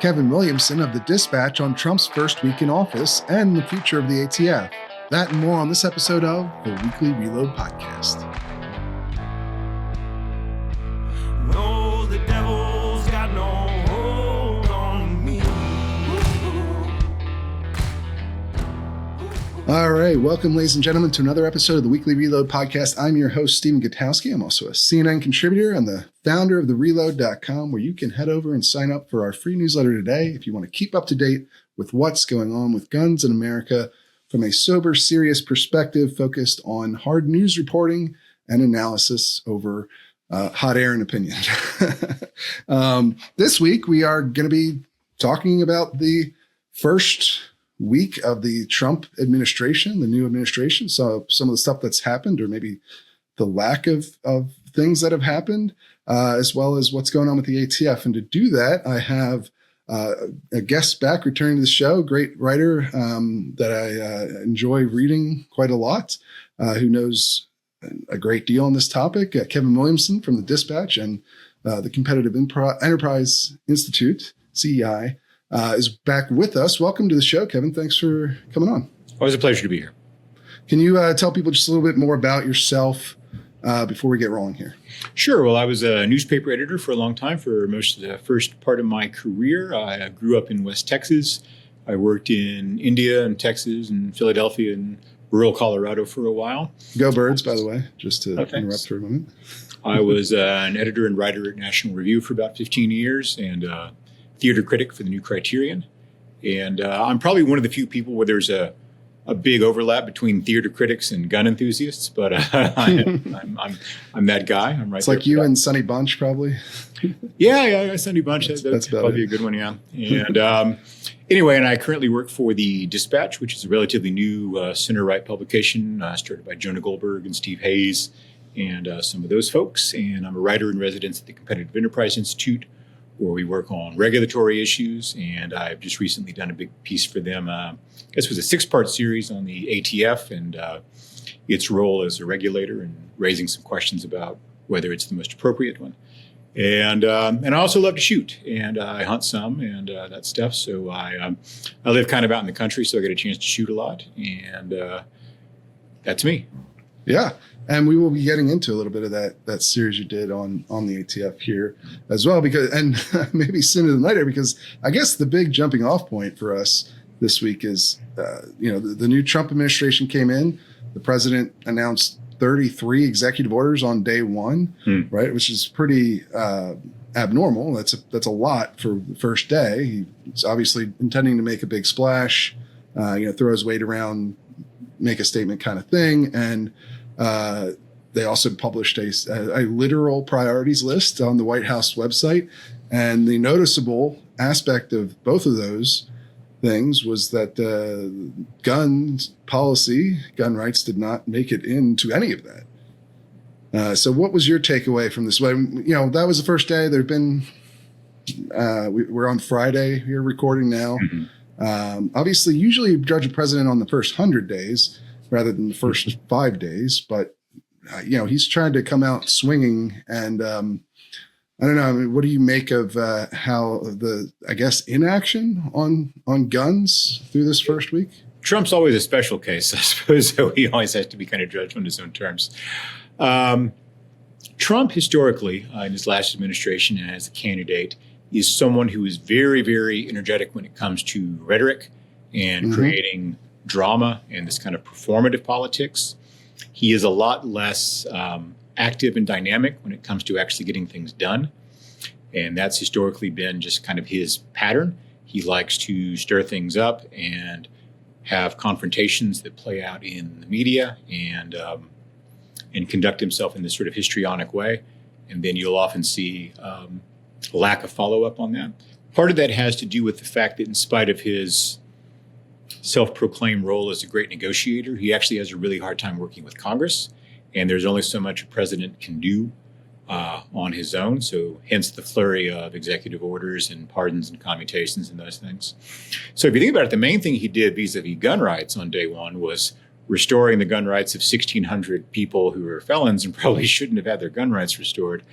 Kevin Williamson of the Dispatch on Trump's first week in office and the future of the ATF. That and more on this episode of the Weekly Reload Podcast. No, the devil's got no hold on me. All right, welcome, ladies and gentlemen, to another episode of the Weekly Reload Podcast. I'm your host, Stephen Gutowski. I'm also a CNN contributor and the founder of thereload.com, where you can head over and sign up for our free newsletter today if you want to keep up to date with what's going on with guns in America from a sober, serious perspective focused on hard news reporting and analysis over hot air and opinion. This week, we are going to be talking about the first week of the Trump administration, the new administration. So some of the stuff that's happened, or maybe the lack of things that have happened, as well as what's going on with the ATF. And to do that, I have a guest back returning to the show, great writer that I enjoy reading quite a lot, who knows a great deal on this topic, Kevin Williamson from the Dispatch and the Competitive Enterprise Institute, CEI, is back with us. Welcome to the show, Kevin. Thanks for coming on. Always a pleasure to be here. Can you tell people just a little bit more about yourself before we get rolling here? Sure. Well, I was a newspaper editor for a long time, for most of the first part of my career. I grew up in West Texas. I worked in India and Texas and Philadelphia and rural Colorado for a while. Go Birds, by the way, just to interrupt for a moment. I was an editor and writer at National Review for about 15 years and theater critic for the New Criterion. And I'm probably one of the few people where there's a big overlap between theater critics and gun enthusiasts, but I'm that guy. I'm right. It's like you and Sonny Bunch, probably. Yeah, Sonny Bunch. That's probably a good one. Yeah. And anyway, and I currently work for the Dispatch, which is a relatively new center-right publication started by Jonah Goldberg and Steve Hayes and some of those folks. And I'm a writer in residence at the Competitive Enterprise Institute, where we work on regulatory issues. And I've just recently done a big piece for them. I guess it was a 6-part series on the ATF and its role as a regulator and raising some questions about whether it's the most appropriate one. And I also love to shoot, and I hunt some and that stuff. So I live kind of out in the country, so I get a chance to shoot a lot. And that's me. Yeah. And we will be getting into a little bit of that series you did on the ATF here as well, and maybe sooner than later, because I guess the big jumping off point for us this week is, the new Trump administration came in. The president announced 33 executive orders on day one, right? Which is pretty abnormal. That's a lot for the first day. He's obviously intending to make a big splash, throw his weight around, make a statement kind of thing. And they also published a literal priorities list on the White House website. And the noticeable aspect of both of those things was that gun policy, gun rights did not make it into any of that. So what was your takeaway from this? That was the first day. There've been, we're on Friday here recording now. Mm-hmm. Obviously, usually you judge a president on the first 100 days rather than the first 5 days. But, he's trying to come out swinging. And I don't know, I mean, what do you make of how inaction on guns through this first week? Trump's always a special case, I suppose, so he always has to be kind of judged on his own terms. Trump, historically, in his last administration and as a candidate, is someone who is very, very energetic when it comes to rhetoric and creating drama and this kind of performative politics. He is a lot less active and dynamic when it comes to actually getting things done. And that's historically been just kind of his pattern. He likes to stir things up and have confrontations that play out in the media and conduct himself in this sort of histrionic way. And then you'll often see a lack of follow-up on that. Part of that has to do with the fact that in spite of his self-proclaimed role as a great negotiator, he actually has a really hard time working with Congress. And there's only so much a president can do on his own. So hence the flurry of executive orders and pardons and commutations and those things. So if you think about it, the main thing he did vis-a-vis gun rights on day one was restoring the gun rights of 1,600 people who were felons and probably shouldn't have had their gun rights restored.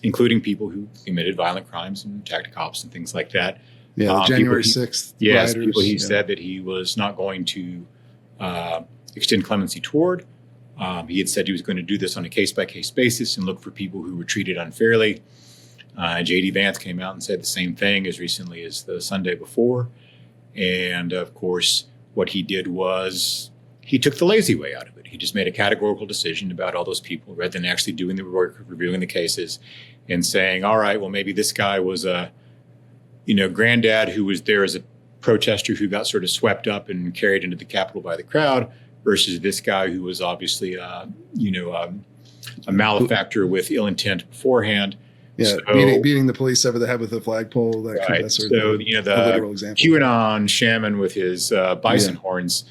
including people who committed violent crimes and attacked cops and things like that. Yeah, the January 6th Yes, rioters, people he said that he was not going to extend clemency toward. He had said he was going to do this on a case-by-case basis and look for people who were treated unfairly. J.D. Vance came out and said the same thing as recently as the Sunday before. And, of course, what he did was he took the lazy way out of it. He just made a categorical decision about all those people rather than actually doing the work of reviewing the cases and saying, all right, well, maybe this guy was a granddad who was there as a protester who got sort of swept up and carried into the Capitol by the crowd versus this guy who was obviously, a malefactor with ill intent beforehand. Yeah, so, beating the police over the head with a flagpole. That sort of the literal example. QAnon shaman with his bison horns.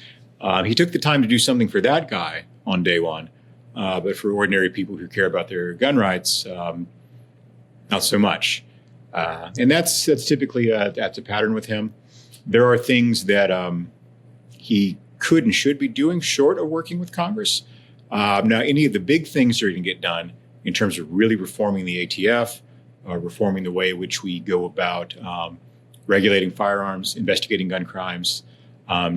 He took the time to do something for that guy on day one, but for ordinary people who care about their gun rights, not so much. And that's typically that's a pattern with him. There are things that he could and should be doing short of working with Congress. Now, any of the big things that are going to get done in terms of really reforming the ATF, reforming the way in which we go about regulating firearms, investigating gun crimes,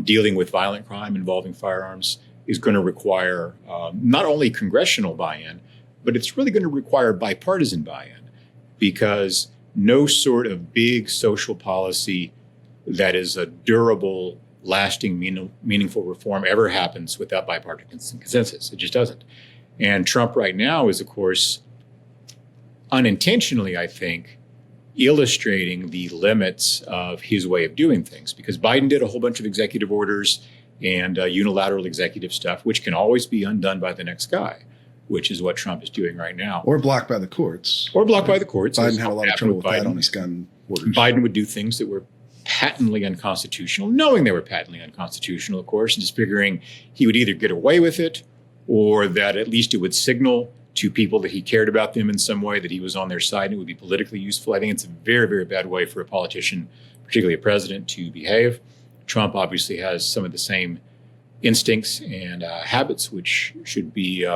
dealing with violent crime involving firearms, is going to require not only congressional buy-in, but it's really going to require bipartisan buy-in, because no sort of big social policy that is a durable, lasting, meaningful reform ever happens without bipartisan consensus. It just doesn't. And Trump right now is, of course, unintentionally, I think, illustrating the limits of his way of doing things, because Biden did a whole bunch of executive orders and unilateral executive stuff, which can always be undone by the next guy, which is what Trump is doing right now. Or blocked by the courts. Biden had a lot of trouble with that on his gun orders. Biden would do things that were patently unconstitutional, knowing they were patently unconstitutional, of course, and just figuring he would either get away with it or that at least it would signal to people that he cared about them in some way, that he was on their side and it would be politically useful. I think it's a very, very bad way for a politician, particularly a president, to behave. Trump obviously has some of the same instincts and habits which should be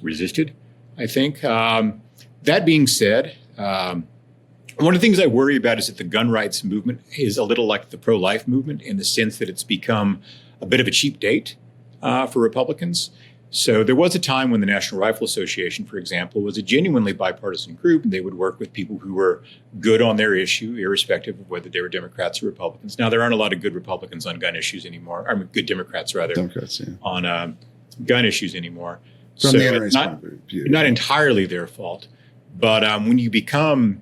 resisted, I think. That being said, one of the things I worry about is that the gun rights movement is a little like the pro-life movement in the sense that it's become a bit of a cheap date for Republicans. So there was a time when the National Rifle Association, for example, was a genuinely bipartisan group, and they would work with people who were good on their issue, irrespective of whether they were Democrats or Republicans. Now, there aren't a lot of good Republicans on gun issues anymore. I mean, good Democrats, rather, on gun issues anymore. From the NRA's point of view. Not entirely their fault. But when you become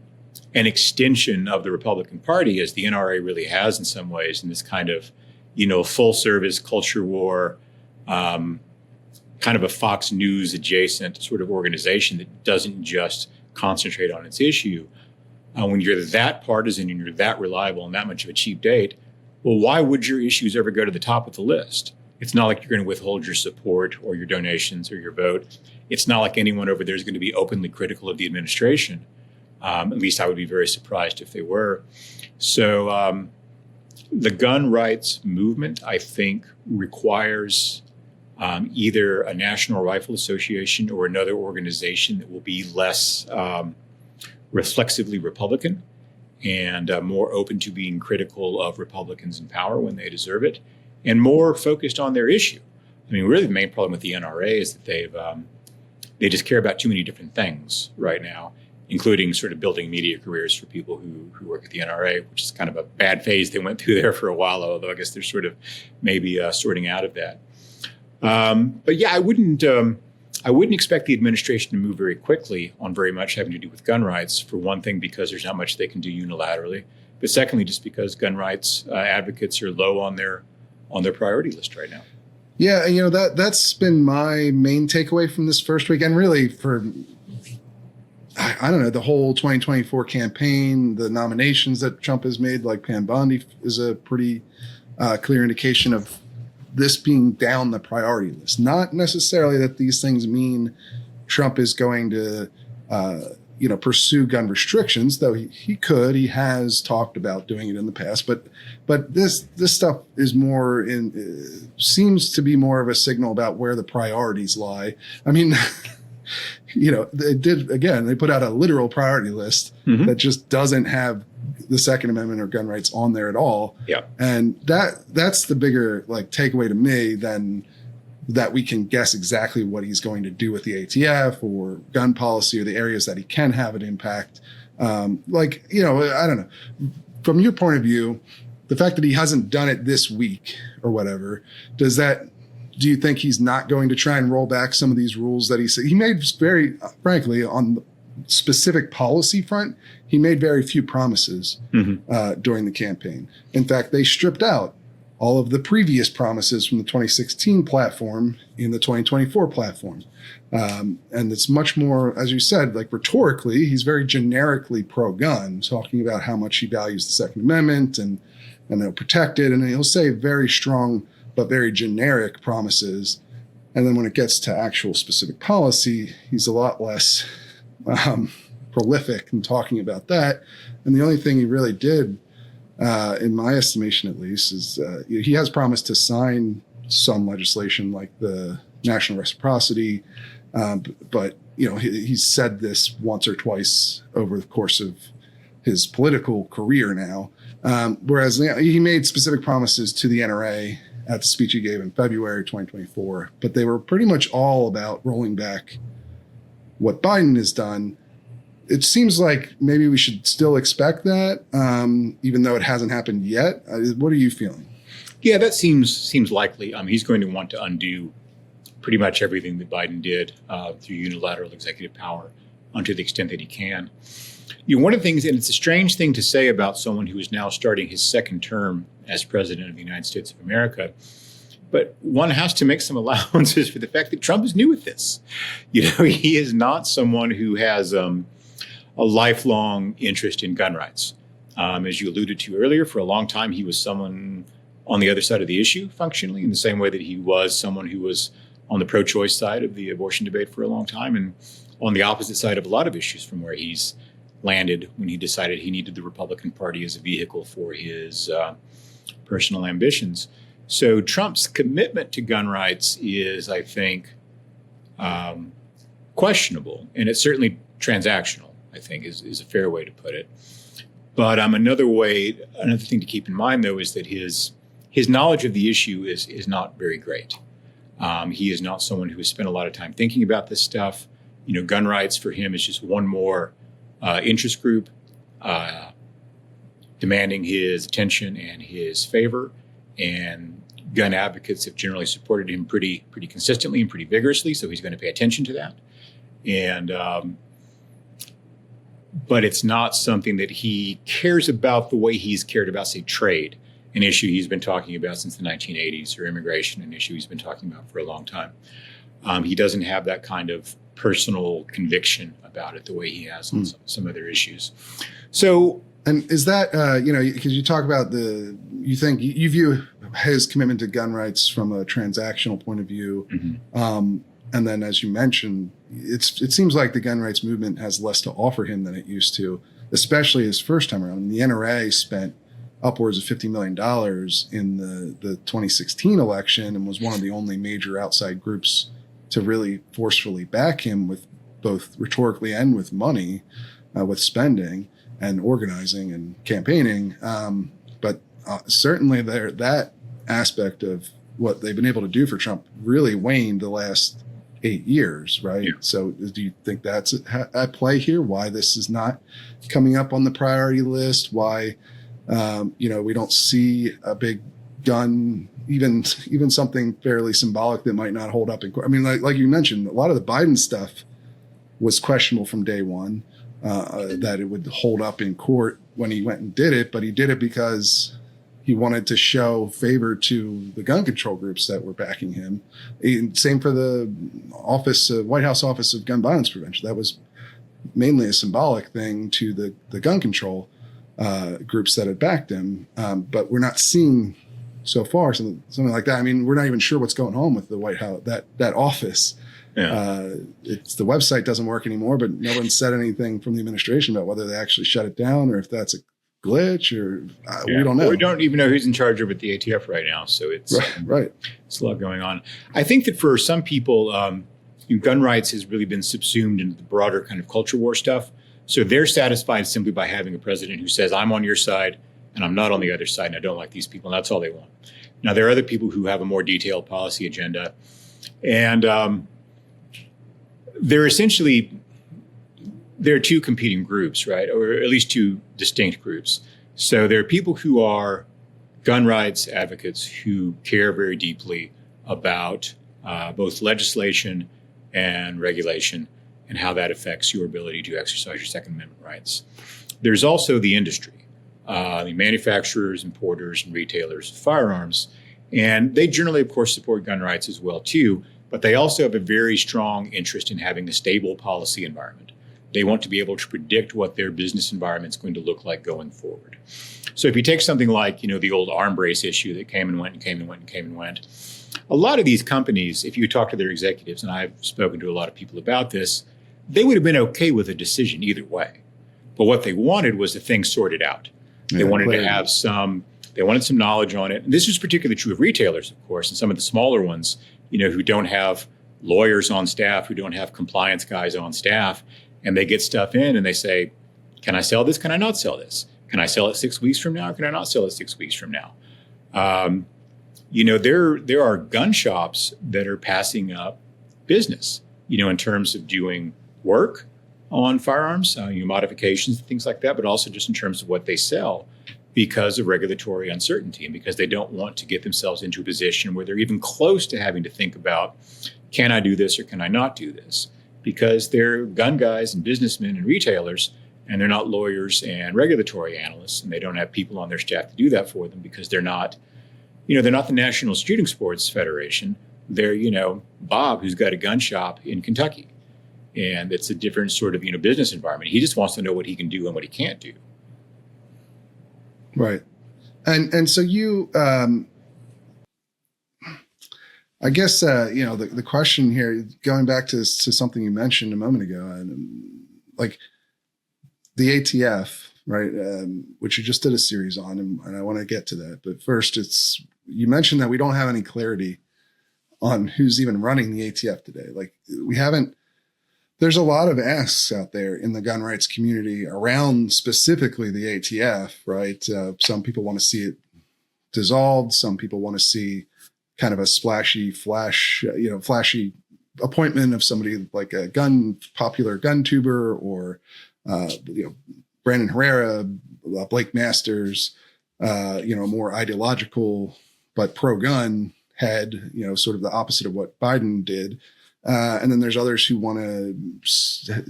an extension of the Republican Party, as the NRA really has in some ways, in this kind of, full service culture war, kind of a Fox News adjacent sort of organization that doesn't just concentrate on its issue. When you're that partisan and you're that reliable and that much of a cheap date, well, why would your issues ever go to the top of the list? It's not like you're going to withhold your support or your donations or your vote. It's not like anyone over there is going to be openly critical of the administration. At least I would be very surprised if they were. So the gun rights movement, I think, requires either a National Rifle Association or another organization that will be less reflexively Republican and more open to being critical of Republicans in power when they deserve it, and more focused on their issue. I mean, really the main problem with the NRA is that they just care about too many different things right now, including sort of building media careers for people who work at the NRA, which is kind of a bad phase they went through there for a while, although I guess they're sort of maybe sorting out of that. But yeah, I wouldn't expect the administration to move very quickly on very much having to do with gun rights, for one thing, because there's not much they can do unilaterally, but secondly, just because gun rights advocates are low on their priority list right now. Yeah, that's been my main takeaway from this first week, and really for, I don't know, the whole 2024 campaign, the nominations that Trump has made, like Pam Bondi, is a pretty clear indication of this being down the priority list. Not necessarily that these things mean Trump is going to, pursue gun restrictions, though he has talked about doing it in the past. But this stuff is seems to be more of a signal about where the priorities lie. I mean, they did, again, they put out a literal priority list that just doesn't have the Second Amendment or gun rights on there at all. Yeah. And that's the bigger takeaway to me than that we can guess exactly what he's going to do with the ATF or gun policy or the areas that he can have an impact. I don't know. From your point of view, the fact that he hasn't done it this week or whatever, do you think he's not going to try and roll back some of these rules that he made very, frankly, on the specific policy front, he made very few promises during the campaign. In fact, they stripped out all of the previous promises from the 2016 platform in the 2024 platform. And it's much more, as you said, rhetorically, he's very generically pro-gun, talking about how much he values the Second Amendment and they'll protect it. And he'll say very strong but very generic promises. And then when it gets to actual specific policy, he's a lot less prolific in talking about that. And the only thing he really did, in my estimation at least, is he has promised to sign some legislation like the national reciprocity, but he's said this once or twice over the course of his political career now. Whereas he made specific promises to the NRA at the speech he gave in February 2024, but they were pretty much all about rolling back what Biden has done. It seems like maybe we should still expect that, even though it hasn't happened yet. What are you feeling? Yeah, that seems likely. He's going to want to undo pretty much everything that Biden did through unilateral executive power, to the extent that he can. One of the things, and it's a strange thing to say about someone who is now starting his second term as president of the United States of America, but one has to make some allowances for the fact that Trump is new at this. He is not someone who has a lifelong interest in gun rights. As you alluded to earlier, for a long time, he was someone on the other side of the issue, functionally, in the same way that he was someone who was on the pro-choice side of the abortion debate for a long time, and on the opposite side of a lot of issues from where he's landed when he decided he needed the Republican Party as a vehicle for his personal ambitions. So Trump's commitment to gun rights is, I think, questionable, and it's certainly transactional, I think, is a fair way to put it. But another thing to keep in mind, though, is that his knowledge of the issue is not very great. He is not someone who has spent a lot of time thinking about this stuff. Gun rights for him is just one more interest group demanding his attention and his favor. And gun advocates have generally supported him pretty consistently and pretty vigorously, so he's going to pay attention to that. And but it's not something that he cares about the way he's cared about, say, trade, an issue he's been talking about since the 1980s, or immigration, an issue he's been talking about for a long time. He doesn't have that kind of personal conviction about it the way he has on some other issues. So, and is that, because you talk about you think you view his commitment to gun rights from a transactional point of view. And then, as you mentioned, it seems like the gun rights movement has less to offer him than it used to, especially his first time around. The NRA spent upwards of $50 million in the 2016 election and was one of the only major outside groups to really forcefully back him with both rhetorically and with money, with spending and organizing and campaigning. But certainly that aspect of what they've been able to do for Trump really waned the last 8 years, right? Yeah. So do you think that's at play here? Why this is not coming up on the priority list? Why, we don't see a big gun, even something fairly symbolic that might not hold up in court? I mean, like you mentioned, a lot of the Biden stuff was questionable from day one, that it would hold up in court when he went and did it, but he did it because he wanted to show favor to the gun control groups that were backing him. And same for the White House Office of Gun Violence Prevention. That was mainly a symbolic thing to the gun control groups that had backed him. But we're not seeing so far something like that. I mean, we're not even sure what's going on with the White House, that office. Yeah. The website doesn't work anymore, but no one said anything from the administration about whether they actually shut it down or if that's a glitch or we don't know. Well, we don't even know who's in charge of it, the ATF right now. So it's right. It's a lot going on. I think that for some people, gun rights has really been subsumed into the broader kind of culture war stuff. So they're satisfied simply by having a president who says, I'm on your side and I'm not on the other side and I don't like these people. And that's all they want. Now, there are other people who have a more detailed policy agenda. And there are two competing groups, right? Or at least two distinct groups. So there are people who are gun rights advocates who care very deeply about both legislation and regulation and how that affects your ability to exercise your Second Amendment rights. There's also the industry, the manufacturers, importers, and retailers of firearms. And they generally, of course, support gun rights as well, too. But they also have a very strong interest in having a stable policy environment. They want to be able to predict what their business environment is going to look like going forward. So if you take something like, the old arm brace issue that came and went and came and went and came and went, a lot of these companies, if you talk to their executives, and I've spoken to a lot of people about this, they would have been okay with a decision either way. But what they wanted was the thing sorted out. They wanted to have they wanted some knowledge on it. And this is particularly true of retailers, of course, and some of the smaller ones, who don't have lawyers on staff, who don't have compliance guys on staff. And they get stuff in and they say, can I sell this? Can I not sell this? Can I sell it 6 weeks from now? Or can I not sell it 6 weeks from now? There are gun shops that are passing up business, in terms of doing work on firearms, modifications, things like that, but also just in terms of what they sell because of regulatory uncertainty and because they don't want to get themselves into a position where they're even close to having to think about, can I do this or can I not do this? Because they're gun guys and businessmen and retailers, and they're not lawyers and regulatory analysts, and they don't have people on their staff to do that for them because they're not the National Shooting Sports Federation. They're, Bob, who's got a gun shop in Kentucky. And it's a different sort of, business environment. He just wants to know what he can do and what he can't do. Right. And so you, I guess, the question here, going back to something you mentioned a moment ago, like the ATF, right, which you just did a series on, and I want to get to that. But first, you mentioned that we don't have any clarity on who's even running the ATF today. Like there's a lot of asks out there in the gun rights community around specifically the ATF, right? Some people want to see it dissolved. Some people want to see kind of a flashy appointment of somebody like a popular gun tuber or, Brandon Herrera, Blake Masters, a more ideological but pro-gun head, sort of the opposite of what Biden did. And then there's others who want to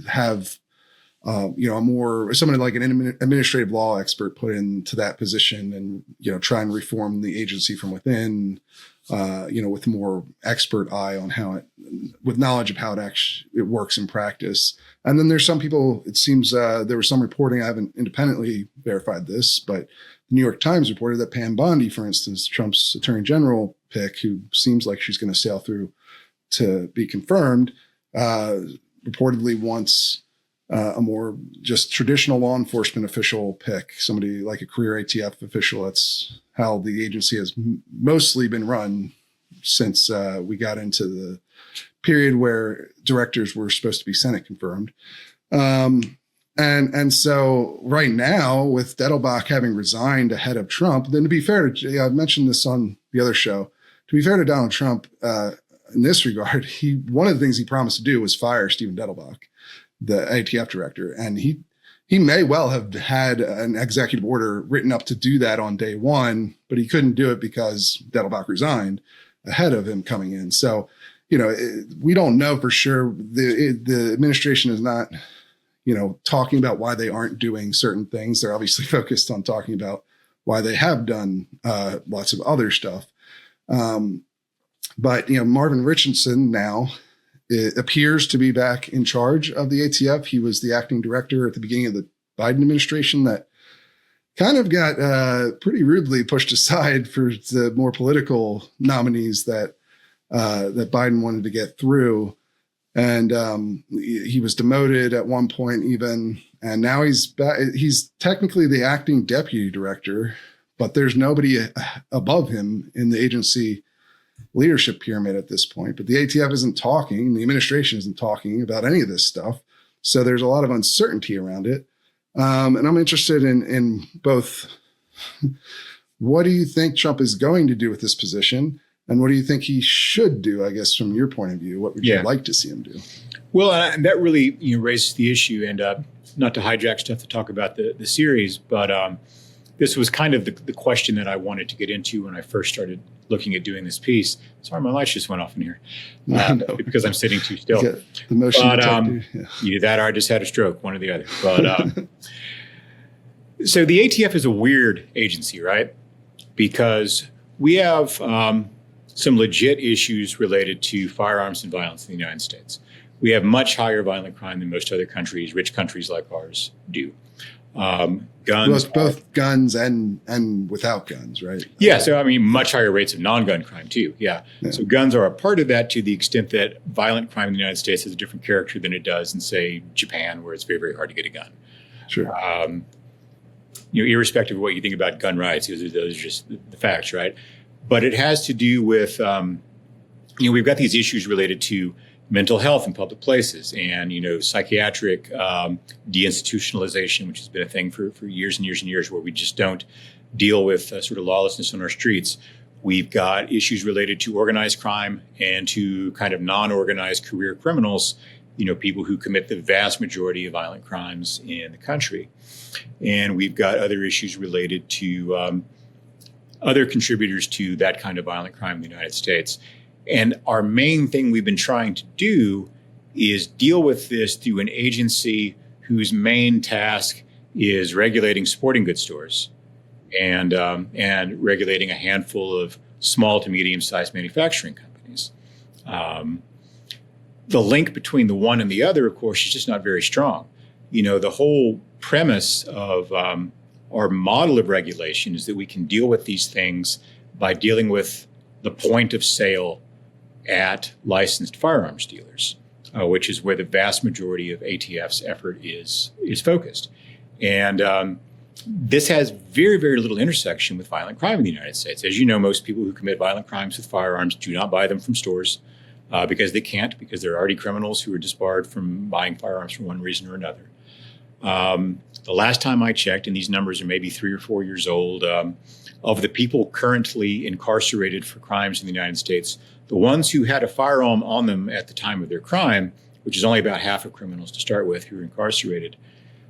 have, somebody like an administrative law expert put into that position and, try and reform the agency from within, with more expert eye on with knowledge of how it works in practice. And then there's some people, it seems there was some reporting, I haven't independently verified this, but the New York Times reported that Pam Bondi, for instance, Trump's attorney general pick, who seems like she's going to sail through to be confirmed, reportedly wants a more just traditional law enforcement official pick, somebody like a career ATF official. That's how the agency has mostly been run since we got into the period where directors were supposed to be Senate confirmed. And so right now, with Dettelbach having resigned ahead of Trump, then to be fair to, I've mentioned this on the other show, to be fair to Donald Trump, in this regard, one of the things he promised to do was fire Stephen Dettelbach, the ATF director. And he may well have had an executive order written up to do that on day one, but he couldn't do it because Dettelbach resigned ahead of him coming in. So, we don't know for sure. The administration is not, talking about why they aren't doing certain things. They're obviously focused on talking about why they have done lots of other stuff. But, Marvin Richardson now appears to be back in charge of the ATF. He was the acting director at the beginning of the Biden administration that kind of got pretty rudely pushed aside for the more political nominees that Biden wanted to get through. And he was demoted at one point even, and now he's back. He's technically the acting deputy director, but there's nobody above him in the agency leadership pyramid at this point. But the ATF isn't talking, the administration isn't talking about any of this stuff. So there's a lot of uncertainty around it. And I'm interested in both what do you think Trump is going to do with this position? And what do you think he should do, I guess, from your point of view? What would you like to see him do? Well, and that really raises the issue, and not to hijack stuff to talk about the series, but this was kind of the question that I wanted to get into when I first started looking at doing this piece. Sorry, my lights just went off in here because I'm sitting too still. The motion detector. Either that or I just had a stroke, one or the other. But so the ATF is a weird agency, right? Because we have some legit issues related to firearms and violence in the United States. We have much higher violent crime than most other countries, rich countries like ours do. Guns, both guns and without guns, right? Yeah, so I mean, much higher rates of non-gun crime too. Yeah. So guns are a part of that to the extent that violent crime in the United States has a different character than it does in, say, Japan, where it's very, very hard to get a gun. Sure. Irrespective of what you think about gun rights, those are just the facts, right? But it has to do with, we've got these issues related to mental health in public places and, psychiatric deinstitutionalization, which has been a thing for years and years and years, where we just don't deal with sort of lawlessness on our streets. We've got issues related to organized crime and to kind of non-organized career criminals, people who commit the vast majority of violent crimes in the country. And we've got other issues related to other contributors to that kind of violent crime in the United States. And our main thing we've been trying to do is deal with this through an agency whose main task is regulating sporting goods stores and regulating a handful of small to medium-sized manufacturing companies. The link between the one and the other, of course, is just not very strong. The whole premise of our model of regulation is that we can deal with these things by dealing with the point of sale at licensed firearms dealers, which is where the vast majority of ATF's effort is focused. And this has very, very little intersection with violent crime in the United States. As you know, most people who commit violent crimes with firearms do not buy them from stores because they can't, because they're already criminals who are disbarred from buying firearms for one reason or another. The last time I checked, and these numbers are maybe 3 or 4 years old, of the people currently incarcerated for crimes in the United States, the ones who had a firearm on them at the time of their crime, which is only about half of criminals to start with who are incarcerated,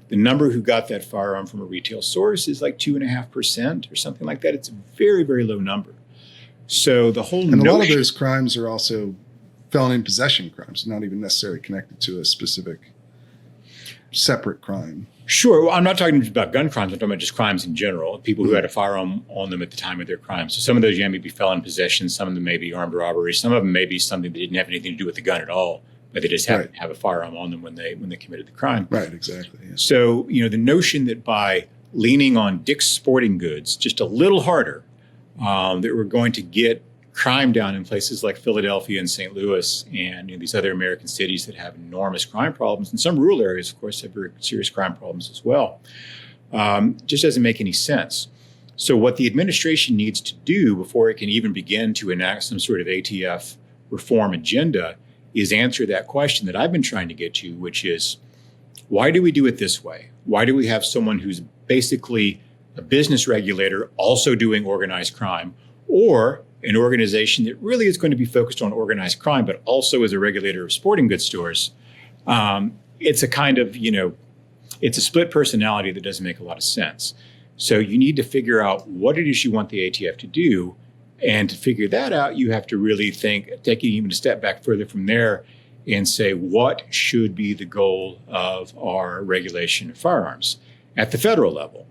the number who got that firearm from a retail source is like 2.5% or something like that. It's a very, very low number. So the whole and a lot of those crimes are also felon in possession crimes, not even necessarily connected to a specific separate crime. Sure. Well, I'm not talking just about gun crimes. I'm talking about just crimes in general, people who had a firearm on them at the time of their crime. So some of those may be felon in possession. Some of them may be armed robbery. Some of them may be something that didn't have anything to do with the gun at all, but they just happened to have a firearm on them when they committed the crime. Right, exactly. Yeah. So, the notion that by leaning on Dick's Sporting Goods just a little harder, that we're going to get crime down in places like Philadelphia and St. Louis and these other American cities that have enormous crime problems. And some rural areas, of course, have very serious crime problems as well. Just doesn't make any sense. So what the administration needs to do before it can even begin to enact some sort of ATF reform agenda is answer that question that I've been trying to get to, which is, why do we do it this way? Why do we have someone who's basically a business regulator also doing organized crime, or an organization that really is going to be focused on organized crime, but also as a regulator of sporting goods stores? It's a kind of, it's a split personality that doesn't make a lot of sense. So you need to figure out what it is you want the ATF to do. And to figure that out, you have to really take it even a step back further from there and say, what should be the goal of our regulation of firearms at the federal level?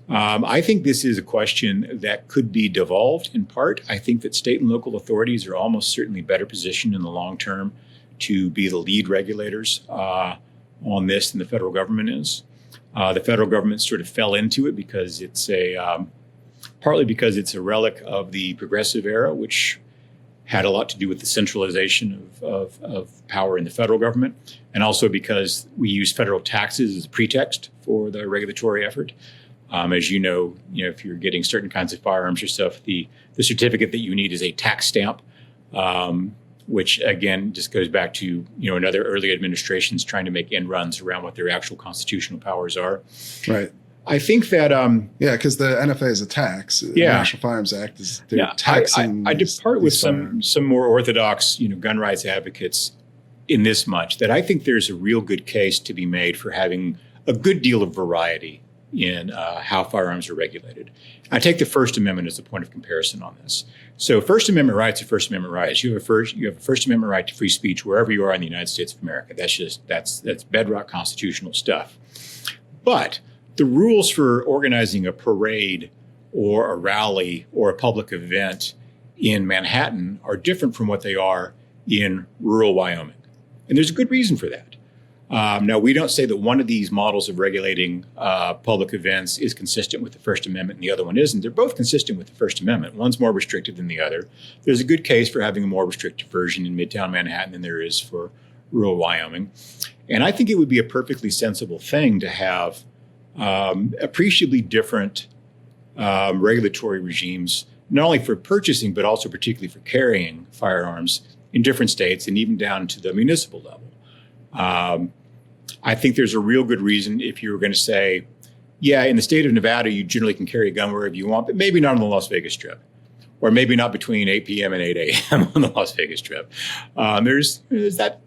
I think this is a question that could be devolved in part. I think that state and local authorities are almost certainly better positioned in the long term to be the lead regulators on this than the federal government is. The federal government sort of fell into it because it's partly because it's a relic of the progressive era, which had a lot to do with the centralization of power in the federal government, and also because we use federal taxes as a pretext for the regulatory effort. As you know, if you're getting certain kinds of firearms yourself, the certificate that you need is a tax stamp which again just goes back to another early administrations trying to make end runs around what their actual constitutional powers are. Right. I think that because the NFA is a tax. The National Firearms Act is taxing. I depart with some more orthodox gun rights advocates in this much, that I think there's a real good case to be made for having a good deal of variety in how firearms are regulated. I take the First Amendment as a point of comparison on this. So First Amendment rights are First Amendment rights. You have a First Amendment right to free speech wherever you are in the United States of America. That's bedrock constitutional stuff. But the rules for organizing a parade or a rally or a public event in Manhattan are different from what they are in rural Wyoming. And there's a good reason for that. Now, we don't say that one of these models of regulating public events is consistent with the First Amendment and the other one isn't. They're both consistent with the First Amendment. One's more restrictive than the other. There's a good case for having a more restrictive version in Midtown Manhattan than there is for rural Wyoming. And I think it would be a perfectly sensible thing to have appreciably different regulatory regimes, not only for purchasing, but also particularly for carrying firearms in different states and even down to the municipal level. I think there's a real good reason if you were going to say, in the state of Nevada, you generally can carry a gun wherever you want, but maybe not on the Las Vegas Strip, or maybe not between 8 p.m. and 8 a.m. on the Las Vegas Strip. There's that.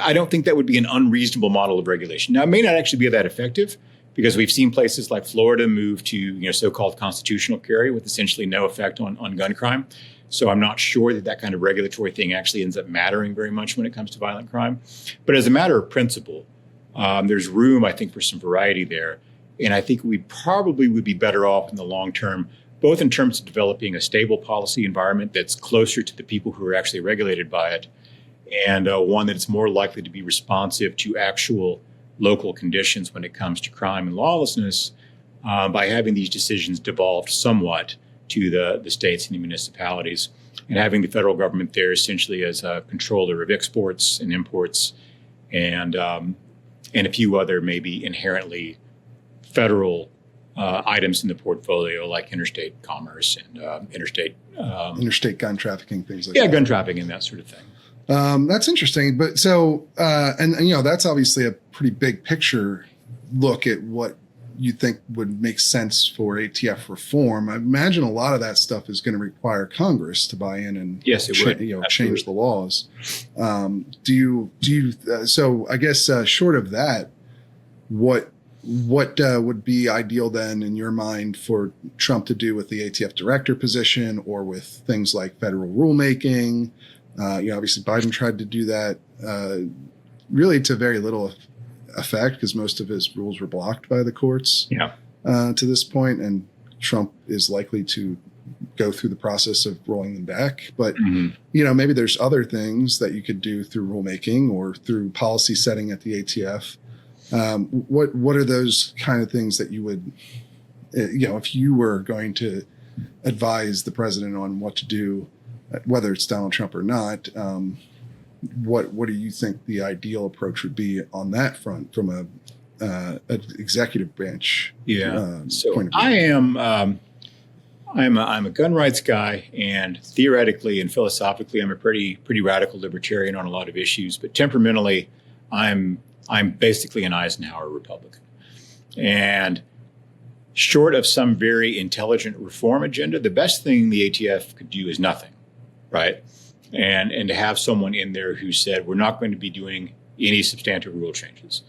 I don't think that would be an unreasonable model of regulation. Now, it may not actually be that effective, because we've seen places like Florida move to so-called constitutional carry with essentially no effect on gun crime. So I'm not sure that kind of regulatory thing actually ends up mattering very much when it comes to violent crime. But as a matter of principle, there's room, I think, for some variety there. And I think we probably would be better off in the long term, both in terms of developing a stable policy environment that's closer to the people who are actually regulated by it, and one that's more likely to be responsive to actual local conditions when it comes to crime and lawlessness, by having these decisions devolved somewhat to the states and the municipalities, and having the federal government there essentially as a controller of exports and imports, and a few other maybe inherently federal items in the portfolio, like interstate commerce and interstate gun trafficking, things like that. Yeah, gun trafficking and that sort of thing. That's interesting. But so, and that's obviously a pretty big picture look at what you think would make sense for ATF reform. I imagine a lot of that stuff is going to require Congress to buy in and change the laws. So I guess short of that, what would be ideal then in your mind for Trump to do with the ATF director position, or with things like federal rulemaking? Obviously Biden tried to do that really to very little effect, because most of his rules were blocked by the courts to this point, and Trump is likely to go through the process of rolling them back. But, maybe there's other things that you could do through rulemaking or through policy setting at the ATF. What are those kind of things that you would, if you were going to advise the president on what to do, whether it's Donald Trump or not, what do you think the ideal approach would be on that front from a executive branch point of view? I'm a gun rights guy, and theoretically and philosophically, I'm a pretty radical libertarian on a lot of issues. But temperamentally, I'm basically an Eisenhower Republican. And short of some very intelligent reform agenda, the best thing the ATF could do is nothing, right? And to have someone in there who said, we're not going to be doing any substantive rule changes.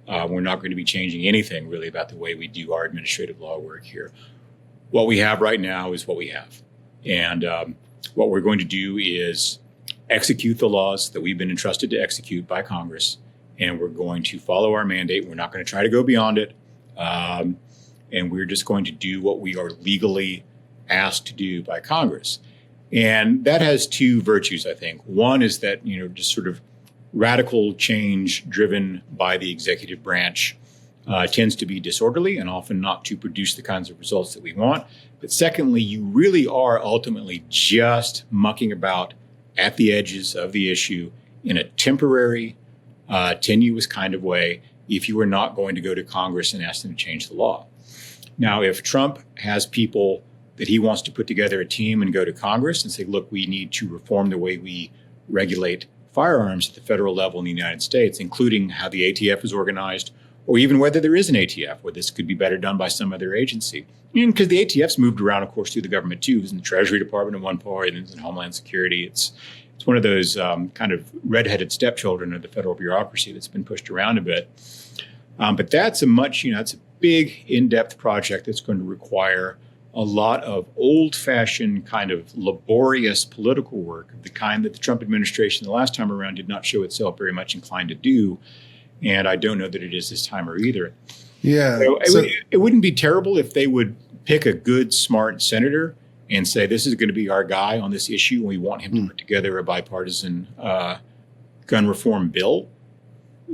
We're not going to be changing anything really about the way we do our administrative law work here. What we have right now is what we have. And what we're going to do is execute the laws that we've been entrusted to execute by Congress. And we're going to follow our mandate. We're not going to try to go beyond it. And we're just going to do what we are legally asked to do by Congress. And that has two virtues, I think. One is that, just sort of radical change driven by the executive branch tends to be disorderly and often not to produce the kinds of results that we want. But secondly, you really are ultimately just mucking about at the edges of the issue in a temporary, tenuous kind of way if you are not going to go to Congress and ask them to change the law. Now, if Trump has people that he wants to put together a team and go to Congress and say, look, we need to reform the way we regulate firearms at the federal level in the United States, including how the ATF is organized, or even whether there is an ATF, where this could be better done by some other agency. Because the ATF's moved around, of course, through the government too. It was in the Treasury Department at one point, and it's in Homeland Security. It's one of those kind of redheaded stepchildren of the federal bureaucracy that's been pushed around a bit. But that's it's a big, in-depth project that's going to require a lot of old-fashioned kind of laborious political work of the kind that the Trump administration the last time around did not show itself very much inclined to do. And I don't know that it is this time or either. Yeah. So it wouldn't be terrible if they would pick a good, smart senator and say, this is going to be our guy on this issue, and we want him to put together a bipartisan gun reform bill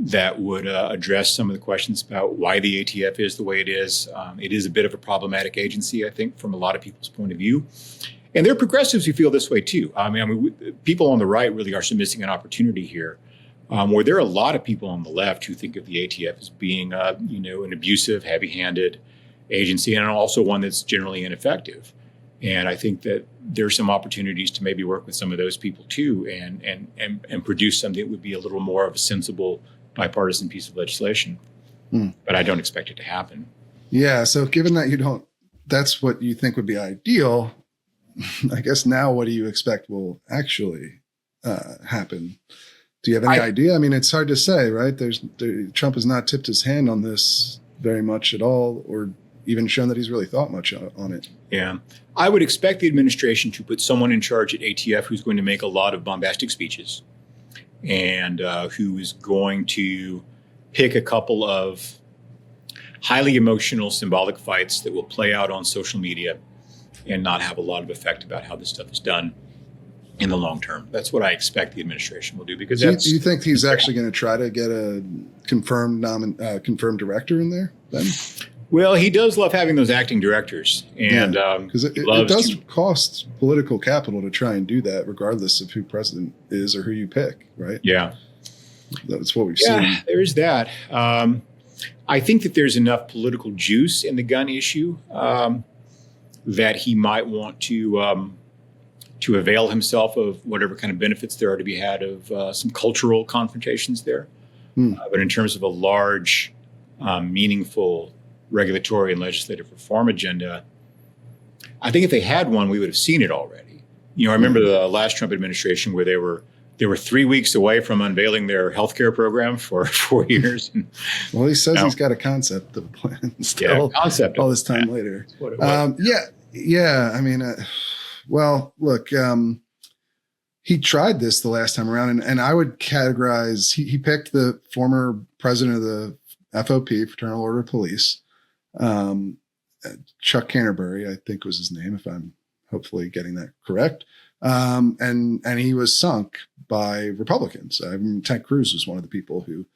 that would address some of the questions about why the ATF is the way it is. It is a bit of a problematic agency, I think, from a lot of people's point of view. And there are progressives who feel this way, too. I mean, people on the right really are missing an opportunity here, where there are a lot of people on the left who think of the ATF as being, an abusive, heavy-handed agency, and also one that's generally ineffective. And I think that there's some opportunities to maybe work with some of those people, too, and produce something that would be a little more of a sensible bipartisan piece of legislation. But I don't expect it to happen. Yeah. So given that that's what you think would be ideal, I guess now what do you expect will actually happen? Do you have any idea? I mean, it's hard to say, right? Trump has not tipped his hand on this very much at all, or even shown that he's really thought much on it. Yeah. I would expect the administration to put someone in charge at ATF who's going to make a lot of bombastic speeches, and who is going to pick a couple of highly emotional, symbolic fights that will play out on social media and not have a lot of effect about how this stuff is done in the long term. That's what I expect the administration will do. Because do you think he's actually going to try to get a confirmed director in there then? Well, he does love having those acting directors, and because it does cost political capital to try and do that, regardless of who president is or who you pick, right? Yeah, that's what we've seen. Yeah, there is that. I think that there's enough political juice in the gun issue that he might want to avail himself of whatever kind of benefits there are to be had of some cultural confrontations there. But in terms of a large, meaningful regulatory and legislative reform agenda, I think if they had one, we would have seen it already. I remember the last Trump administration where they were 3 weeks away from unveiling their healthcare program for 4 years. Well, he says he's got a concept of a plan still. Yeah, concept all this time later. Yeah. I mean, look, he tried this the last time around, and I would categorize. He picked the former president of the FOP, Fraternal Order of Police. Chuck Canterbury, I think was his name, if I'm hopefully getting that correct. And he was sunk by Republicans. Ted Cruz was one of the people who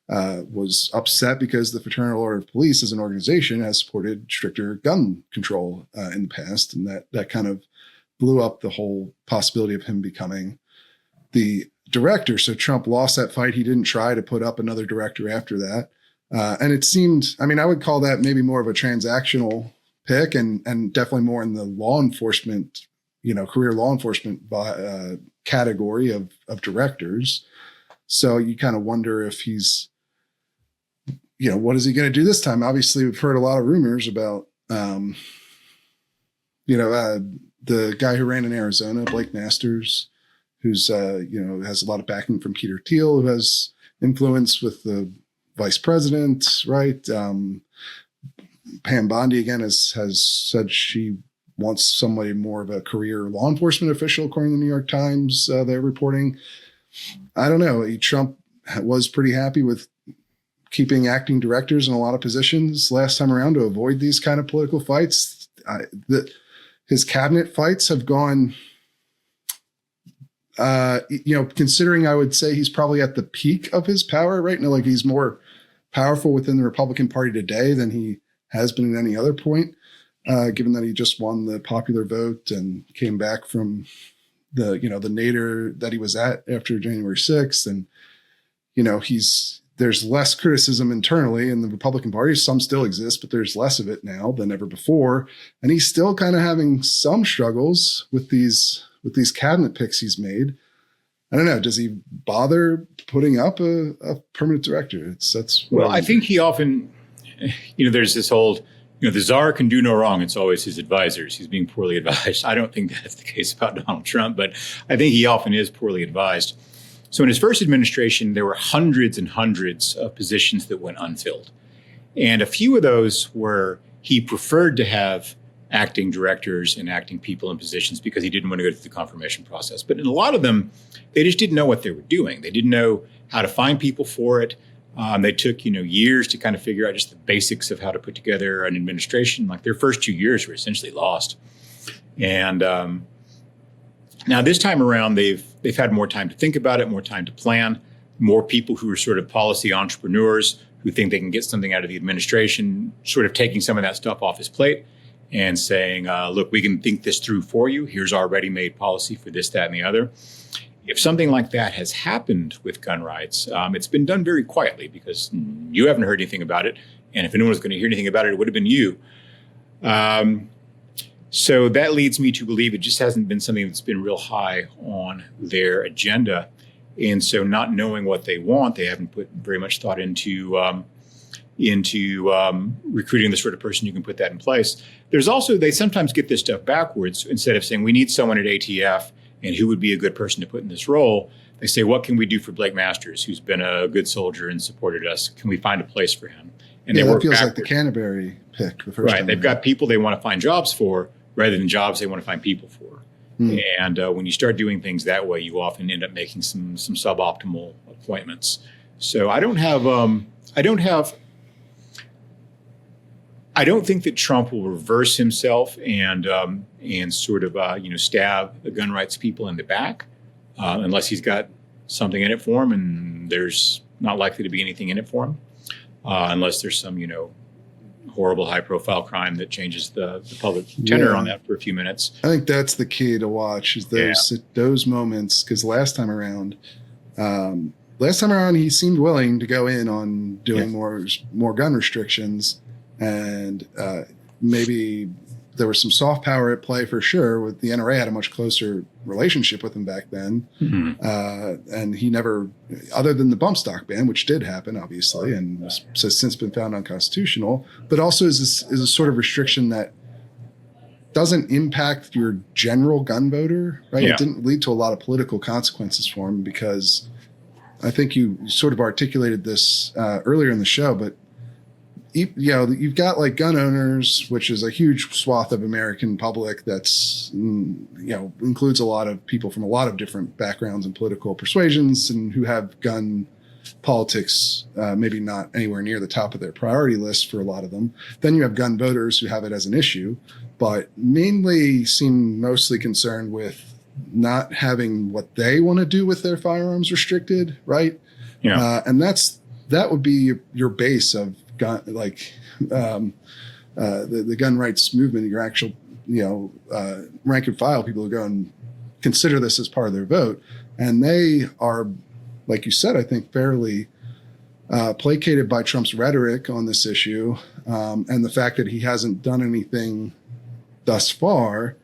was upset because the Fraternal Order of Police as an organization has supported stricter gun control in the past. And that kind of blew up the whole possibility of him becoming the director. So Trump lost that fight. He didn't try to put up another director after that. And it seemed, I would call that maybe more of a transactional pick and definitely more in the law enforcement, career law enforcement category of directors. So you kind of wonder if he's, what is he going to do this time? Obviously, we've heard a lot of rumors about, the guy who ran in Arizona, Blake Masters, who's, has a lot of backing from Peter Thiel, who has influence with the vice president, right? Pam Bondi again has said she wants somebody more of a career law enforcement official, according to the New York Times. They're reporting. I don't know. Trump was pretty happy with keeping acting directors in a lot of positions last time around to avoid these kind of political fights. His cabinet fights have gone. Considering I would say he's probably at the peak of his power right now, like he's more powerful within the Republican Party today than he has been at any other point, given that he just won the popular vote and came back from the nadir that he was at after January 6th. And, there's less criticism internally in the Republican Party. Some still exist, but there's less of it now than ever before. And he's still kind of having some struggles with these cabinet picks he's made. I don't know. Does he bother putting up a permanent director? I think he often, there's this old, the czar can do no wrong. It's always his advisors. He's being poorly advised. I don't think that's the case about Donald Trump, but I think he often is poorly advised. So in his first administration, there were hundreds and hundreds of positions that went unfilled. And a few of those were he preferred to have acting directors and acting people in positions because he didn't want to go through the confirmation process. But in a lot of them, they just didn't know what they were doing. They didn't know how to find people for it. They took, years to kind of figure out just the basics of how to put together an administration. Like their first 2 years were essentially lost. And now this time around, they've had more time to think about it, more time to plan, more people who are sort of policy entrepreneurs who think they can get something out of the administration, sort of taking some of that stuff off his plate and saying, look, we can think this through for you. Here's our ready-made policy for this, that, and the other. If something like that has happened with gun rights, it's been done very quietly because you haven't heard anything about it. And if anyone was going to hear anything about it, it would have been you. So that leads me to believe it just hasn't been something that's been real high on their agenda. And so not knowing what they want, they haven't put very much thought into recruiting the sort of person who can put that in place. There's also, they sometimes get this stuff backwards. Instead of saying, we need someone at ATF and who would be a good person to put in this role, they say, what can we do for Blake Masters, who's been a good soldier and supported us? Can we find a place for him? And yeah, they work that feels backwards. like the Canterbury pick. The first right. time They've got people they want to find jobs for rather than jobs they want to find people for. And when you start doing things that way, you often end up making some suboptimal appointments. So I don't think that Trump will reverse himself and sort of stab the gun rights people in the back unless he's got something in it for him, and there's not likely to be anything in it for him unless there's some horrible high-profile crime that changes the public tenor on that for a few minutes. I think that's the key to watch is those moments, because last time around he seemed willing to go in on doing more gun restrictions, and maybe there was some soft power at play for sure. With the NRA had a much closer relationship with him back then, and he never, other than the bump stock ban, which did happen obviously, and has since been found unconstitutional, but also is a sort of restriction that doesn't impact your general gun voter, right? Yeah. It didn't lead to a lot of political consequences for him because I think you sort of articulated this earlier in the show, but you've got like gun owners, which is a huge swath of American public that's, includes a lot of people from a lot of different backgrounds and political persuasions and who have gun politics, maybe not anywhere near the top of their priority list for a lot of them. Then you have gun voters who have it as an issue, but mainly seem mostly concerned with not having what they want to do with their firearms restricted, right? Yeah. And that would be your base of gun, like the gun rights movement, your actual, rank and file people who go and consider this as part of their vote. And they are, like you said, I think fairly placated by Trump's rhetoric on this issue, and the fact that he hasn't done anything thus far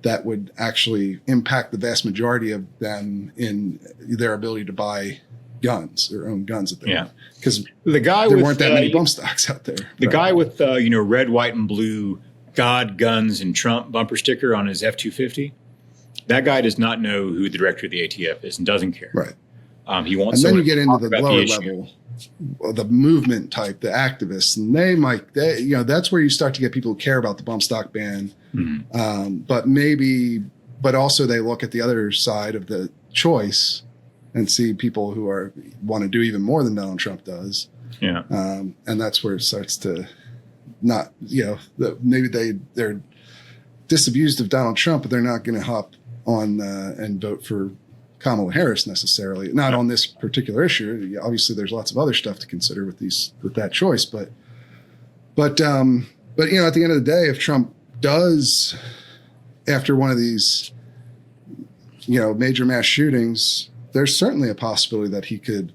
that would actually impact the vast majority of them in their ability to buy guns, their own guns that they want. Because there weren't that many bump stocks out there. The guy with red, white, and blue God, guns, and Trump bumper sticker on his F-250, that guy does not know who the director of the ATF is and doesn't care. Right. He wants. And then you get into the lower level, the movement type, the activists, and that's where you start to get people who care about the bump stock ban. But also they look at the other side of the choice and see people who want to do even more than Donald Trump does. Yeah. And that's where it starts to not, maybe they're disabused of Donald Trump, but they're not going to hop on and vote for Kamala Harris necessarily. Not on this particular issue. Obviously there's lots of other stuff to consider with that choice, but at the end of the day, if Trump does, after one of these, major mass shootings, there's certainly a possibility that he could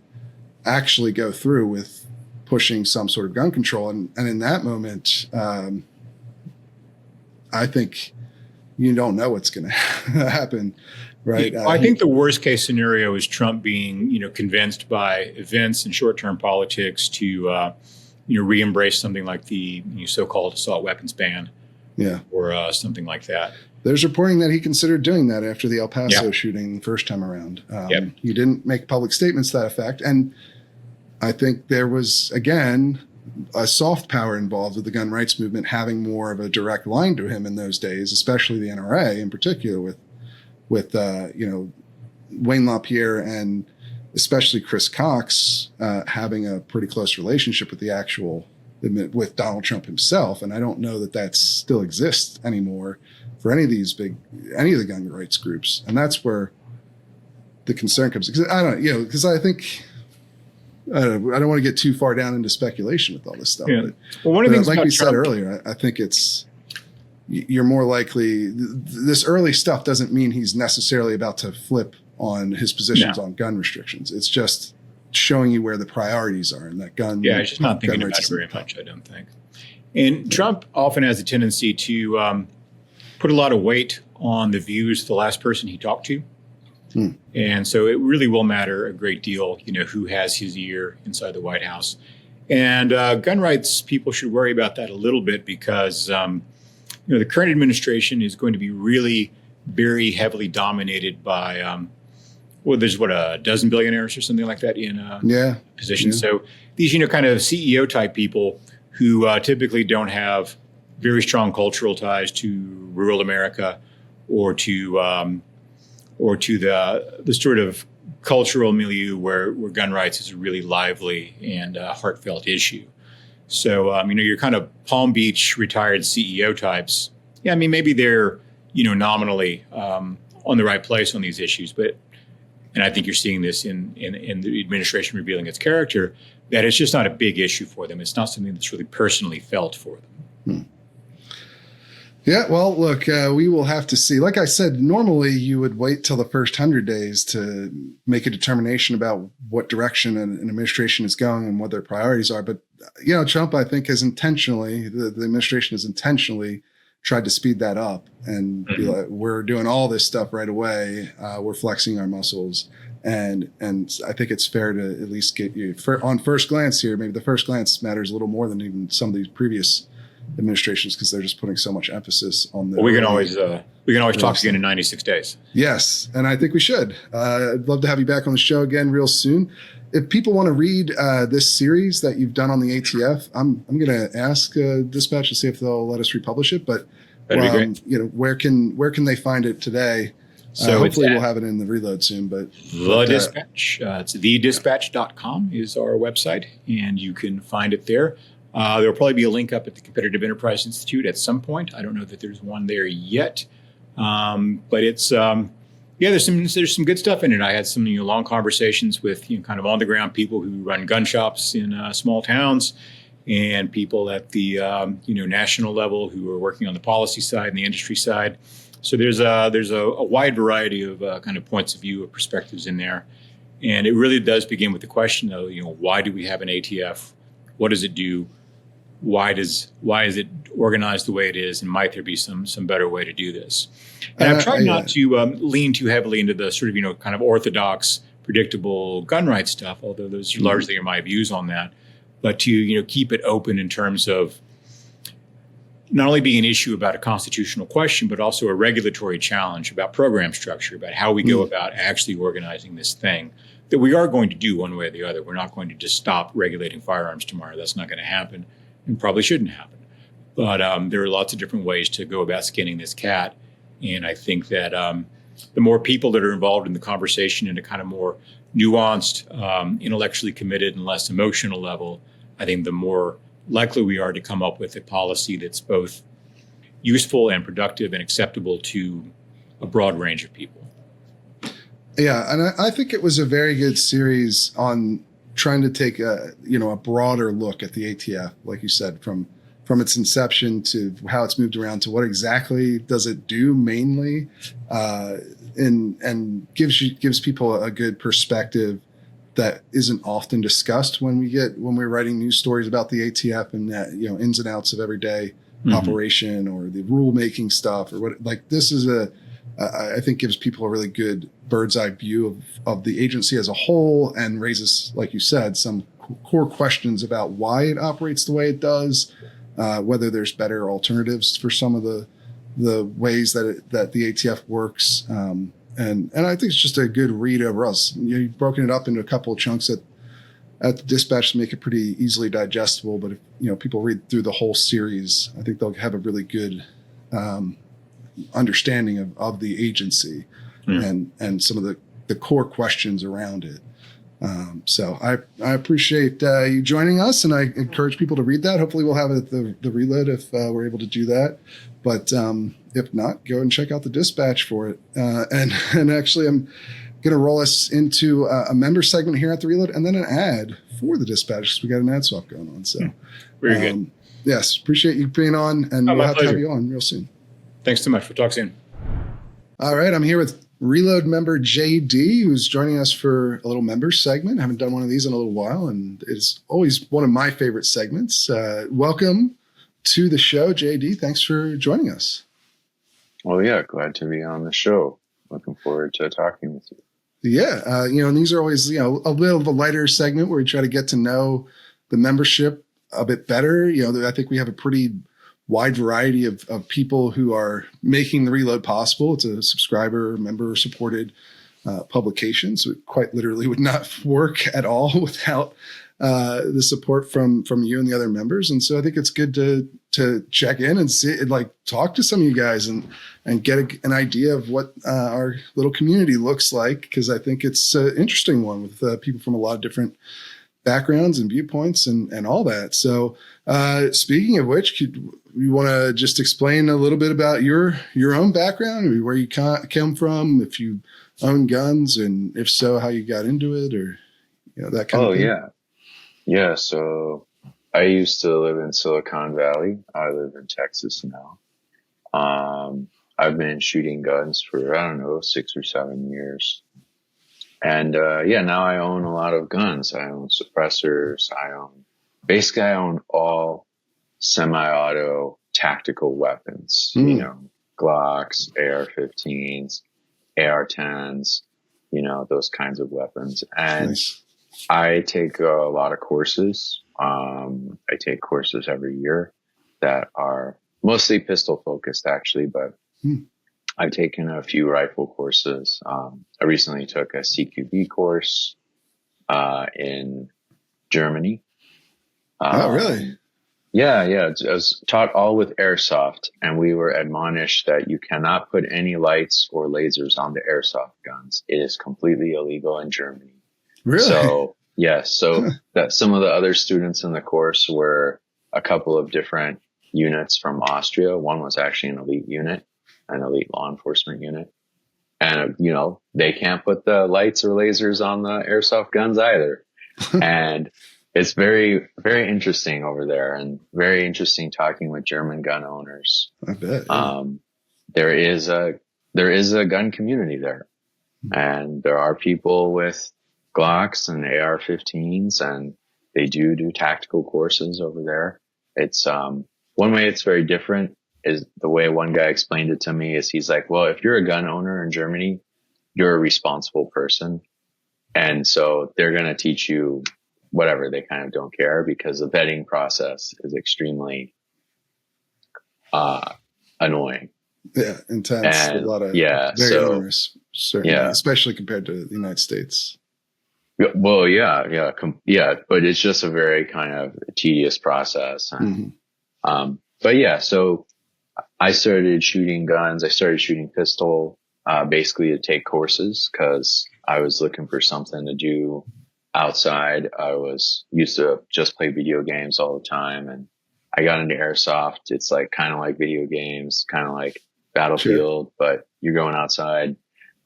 actually go through with pushing some sort of gun control. And in that moment, I think you don't know what's going to happen, right? I think the worst case scenario is Trump being, convinced by events and short-term politics to, re-embrace something like the so-called assault weapons ban, or something like that. There's reporting that he considered doing that after the El Paso shooting the first time around. He didn't make public statements to that effect, and I think there was, again, a soft power involved with the gun rights movement having more of a direct line to him in those days, especially the NRA in particular, with Wayne LaPierre and especially Chris Cox having a pretty close relationship with Donald Trump himself. And I don't know that still exists anymore for any of the gun rights groups. And that's where the concern comes. Because I think, I don't want to get too far down into speculation with all this stuff. Yeah. But one of the things, like we said earlier, I think you're more likely, this early stuff doesn't mean he's necessarily about to flip on his positions on gun restrictions. It's just showing you where the priorities are, and that gun. Yeah, he's just not thinking about it very much, I don't think. And Trump often has a tendency to put a lot of weight on the views of the last person he talked to. And so it really will matter a great deal, who has his ear inside the White House. And gun rights people should worry about that a little bit because, the current administration is going to be really very heavily dominated by, there's a dozen billionaires or something like that in position. Yeah. So these, kind of CEO type people who typically don't have very strong cultural ties to rural America or to the sort of cultural milieu where gun rights is a really lively and heartfelt issue. So, your kind of Palm Beach retired CEO types. Yeah, maybe they're, nominally on the right place on these issues. And I think you're seeing this in the administration revealing its character, that it's just not a big issue for them. It's not something that's really personally felt for them. Yeah, well, look, we will have to see. Like I said, normally you would wait till the first 100 days to make a determination about what direction an administration is going and what their priorities are. But, Trump, I think, has intentionally, the administration has intentionally tried to speed that up and be like, we're doing all this stuff right away. We're flexing our muscles. And I think it's fair to at least get you, on first glance here, maybe the first glance matters a little more than even some of these previous administrations because they're just putting so much emphasis on the. Well, we can always talk again in 96 days. Yes, and I think we should. I'd love to have you back on the show again real soon. If people want to read this series that you've done on the ATF, I'm going to ask Dispatch to see if they'll let us republish it. But that'd be great. Where can they find it today? So hopefully we'll have it in the reload soon. But The Dispatch, it's thedispatch.com is our website, and you can find it there. There will probably be a link up at the Competitive Enterprise Institute at some point. I don't know that there's one there yet, but it's there's some good stuff in it. I had some long conversations with kind of on the ground people who run gun shops in small towns, and people at the national level who are working on the policy side and the industry side. So there's a wide variety of kind of points of view, of perspectives in there, and it really does begin with the question though, why do we have an ATF? What does it do? Why is it organized the way it is? And might there be some better way to do this? And I've tried not to lean too heavily into the sort of, kind of orthodox, predictable gun rights stuff, although those largely are my views on that, but to, keep it open in terms of not only being an issue about a constitutional question, but also a regulatory challenge about program structure, about how we go about actually organizing this thing that we are going to do one way or the other. We're not going to just stop regulating firearms tomorrow. That's not going to happen and probably shouldn't happen. But there are lots of different ways to go about skinning this cat. And I think that the more people that are involved in the conversation in a kind of more nuanced, intellectually committed and less emotional level, I think the more likely we are to come up with a policy that's both useful and productive and acceptable to a broad range of people. Yeah, and I think it was a very good series on trying to take a broader look at the ATF, like you said, from its inception to how it's moved around to what exactly does it do mainly, and gives people a good perspective that isn't often discussed when we're writing news stories about the ATF and ins and outs of everyday operation or the rulemaking stuff or what. Like this is I think gives people a really good bird's eye view of the agency as a whole and raises, like you said, some core questions about why it operates the way it does, whether there's better alternatives for some of the ways that the ATF works. And I think it's just a good read over us. You've broken it up into a couple of chunks at the dispatch to make it pretty easily digestible. But if people read through the whole series, I think they'll have a really good understanding of the agency and some of the core questions around it. So I appreciate you joining us, and I encourage people to read that. Hopefully we'll have it at the reload if we're able to do that. But if not, go and check out the dispatch for it. And actually, I'm going to roll us into a member segment here at the reload, and then an ad for the dispatch because we got an ad swap going on. So very good. Yes, appreciate you being on, and we'll have to have you on real soon. Thanks so much. We'll talk soon. All right, I'm here with Reload member JD, who's joining us for a little member segment. I haven't done one of these in a little while, and it's always one of my favorite segments. Welcome to the show, JD. Thanks for joining us. Well, yeah, glad to be on the show. Looking forward to talking with you. Yeah, and these are always, a little of a lighter segment where we try to get to know the membership a bit better. I think we have a pretty wide variety of people who are making the reload possible. It's a subscriber, member supported publication. So it quite literally would not work at all without the support from you and the other members. And so I think it's good to check in and see, like talk to some of you guys and get an idea of what our little community looks like. Cause I think it's an interesting one with people from a lot of different backgrounds and viewpoints and all that. So speaking of which, you want to just explain a little bit about your own background, where you come from, if you own guns, and if so, how you got into it, or that kind of thing? Yeah. So I used to live in Silicon Valley. I live in Texas now. I've been shooting guns for 6 or 7 years. And now I own a lot of guns. I own suppressors. I own all semi-auto tactical weapons, Glocks, AR-15s, AR-10s, those kinds of weapons. And nice. I take a lot of courses. I take courses every year that are mostly pistol focused actually, but I've taken a few rifle courses. I recently took a CQB course in Germany. Oh, really? Yeah. I was taught all with airsoft, and we were admonished that you cannot put any lights or lasers on the airsoft guns. It is completely illegal in Germany. Really? So, yes. So that some of the other students in the course were a couple of different units from Austria. One was actually an elite unit, an elite law enforcement unit. And, they can't put the lights or lasers on the airsoft guns either. And it's very, very interesting over there, and very interesting talking with German gun owners. I bet. Yeah. There is a gun community there, and there are people with Glocks and AR-15s, and they do tactical courses over there. It's, one way it's very different is the way one guy explained it to me is he's like, well, if you're a gun owner in Germany, you're a responsible person. And so they're going to teach you whatever. They kind of don't care because the vetting process is extremely annoying. Yeah, intense. And, a lot of very onerous, certainly, especially compared to the United States. Well, yeah, but it's just a very kind of tedious process. And, but yeah, so I started shooting guns. I started shooting pistol, basically to take courses because I was looking for something to do outside. I was used to just play video games all the time, and I got into airsoft. It's like kind of like video games, kind of like Battlefield, but you're going outside.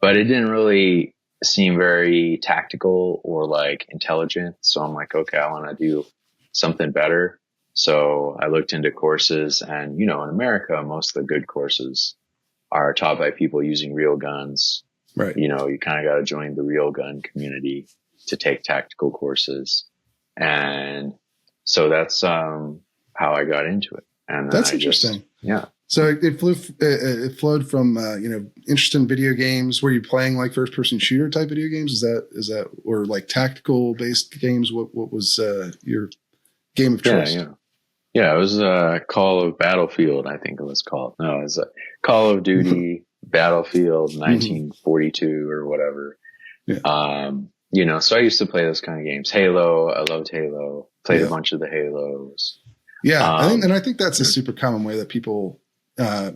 But it didn't really seem very tactical or like intelligent. So I'm like, okay, I want to do something better. So I looked into courses, and, in America, most of the good courses are taught by people using real guns. Right. You kind of got to join the real gun community. to take tactical courses. And so that's how I got into it. And then that's interesting. Yeah. So it flowed from interest in video games. Were you playing like first person shooter type video games? Is that or like tactical based games? What was your game of choice? Yeah, it was Call of Battlefield, I think it was called. No, it was Call of Duty Battlefield 1942 or whatever. Yeah. So I used to play those kind of games. Halo, I loved Halo. Played a bunch of the Halos. Yeah, I think that's a super common way that people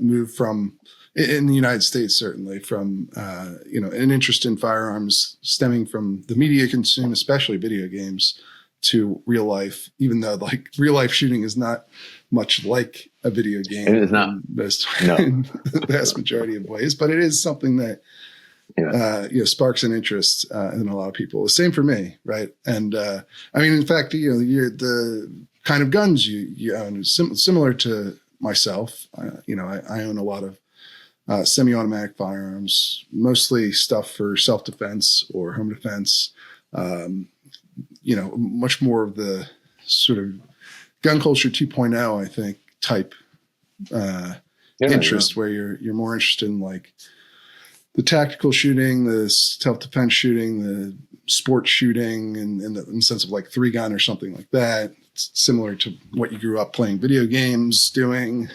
move from, in the United States, certainly from an interest in firearms stemming from the media consumed, especially video games, to real life. Even though like real life shooting is not much like a video game, it is not in the vast majority of ways, but it is something that sparks an interest in a lot of people. The same for me, right? And in fact, the kind of guns you own is similar to myself. I own a lot of semi-automatic firearms, mostly stuff for self-defense or home defense. Much more of the sort of gun culture 2.0, I think, type interest, where you're more interested in like the tactical shooting, the self-defense shooting, the sports shooting, and in the sense of like 3-gun or something like that. It's similar to what you grew up playing video games doing.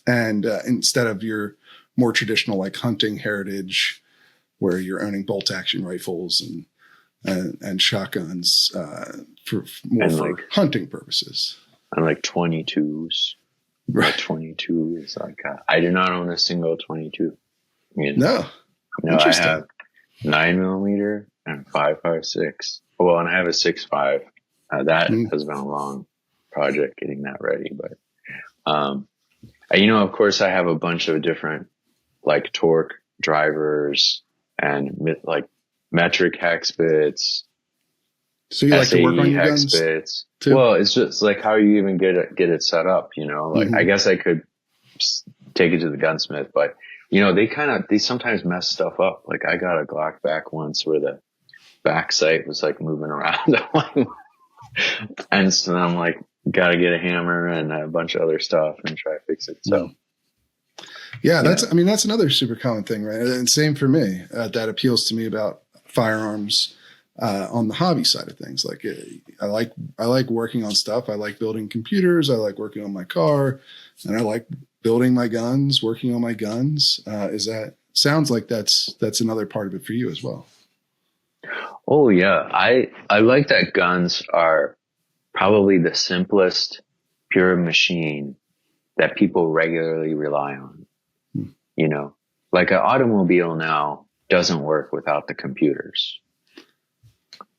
And instead of your more traditional like hunting heritage, where you're owning bolt action rifles and shotguns for hunting purposes. And like 22s. Right. 22 is like, I do not own a single 22. No, I have 9mm and 5.56. Well, and I have a 6.5. That has been a long project getting that ready, but of course, I have a bunch of different like torque drivers and like metric hex bits. So you like to work on your hex guns bits too? Well, it's just like how you even get it set up. I guess I could take it to the gunsmith, but they sometimes mess stuff up. Like I got a Glock back once where the back sight was like moving around. And so I'm like, got to get a hammer and a bunch of other stuff and try to fix it. So, that's another super common thing, right? And same for me. That appeals to me about firearms on the hobby side of things. Like I like working on stuff. I like building computers. I like working on my car, and I like building my guns, working on my guns. Sounds like that's another part of it for you as well. Oh yeah. I like that guns are probably the simplest pure machine that people regularly rely on. Like an automobile now doesn't work without the computers,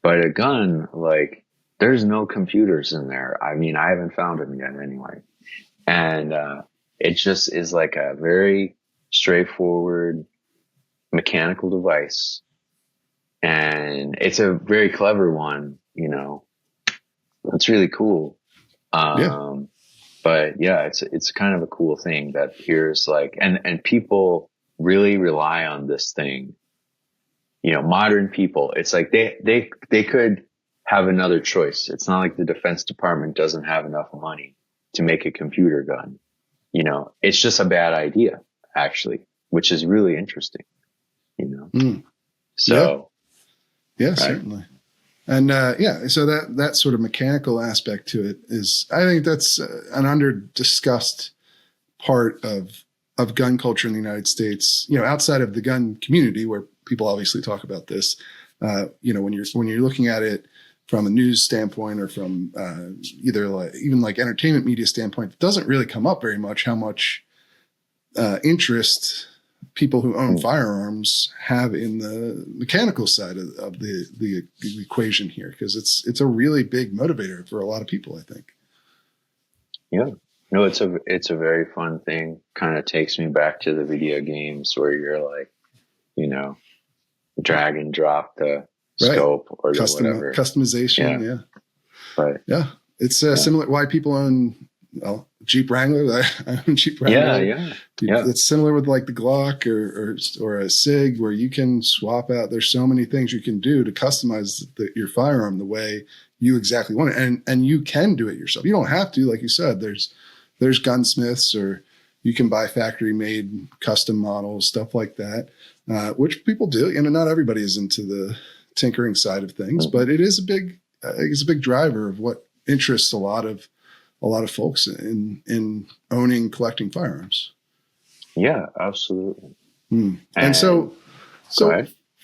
but a gun, like there's no computers in there. I haven't found them yet anyway. And, it just is like a very straightforward mechanical device. And it's a very clever one, it's really cool. But yeah, it's kind of a cool thing that here's like, and people really rely on this thing. Modern people, it's like they could have another choice. It's not like the Defense Department doesn't have enough money to make a computer gun. It's just a bad idea, actually, which is really interesting, So. Yeah, right? Certainly. And so that sort of mechanical aspect to it is, I think that's an under-discussed part of gun culture in the United States, outside of the gun community where people obviously talk about this, when you're looking at it from a news standpoint or from either even entertainment media standpoint, it doesn't really come up very much how much interest people who own firearms have in the mechanical side of the equation here, because it's a really big motivator for a lot of people, I think. Yeah. No, it's a very fun thing. Kind of takes me back to the video games where you're like, drag and drop the scope or whatever. Customization. Yeah. Right. Yeah. It's similar why people own well, Jeep Wrangler. I own Jeep Wrangler. Yeah. It's similar with like the Glock or a SIG, where you can swap out. There's so many things you can do to customize your firearm the way you exactly want it, and you can do it yourself. You don't have to, like you said. There's gunsmiths, or you can buy factory made custom models, stuff like that, which people do. Not everybody is into the tinkering side of things, but it is it's a big driver of what interests a lot of folks in owning, collecting firearms. Yeah, absolutely. And so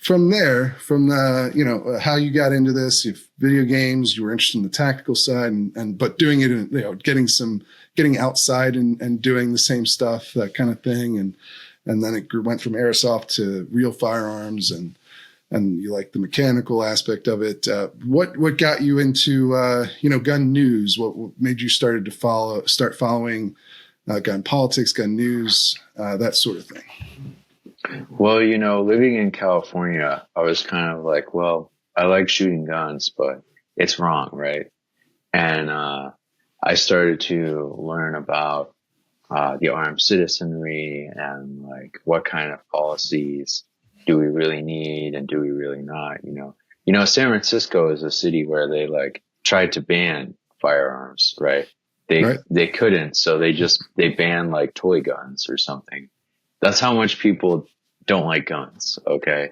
from there, from the, how you got into this, if video games, you were interested in the tactical side, but doing it, getting outside and doing the same stuff, that kind of thing. And then it went from airsoft to real firearms, and you like the mechanical aspect of it. What got you into, gun news? What made you start following gun politics, gun news, that sort of thing? Well, living in California, I was kind of like, well, I like shooting guns, but it's wrong, right? And I started to learn about the armed citizenry and like what kind of policies do we really need and do we really not? San Francisco is a city where they like tried to ban firearms, right? They couldn't, so they banned like toy guns or something. That's how much people don't like guns, okay?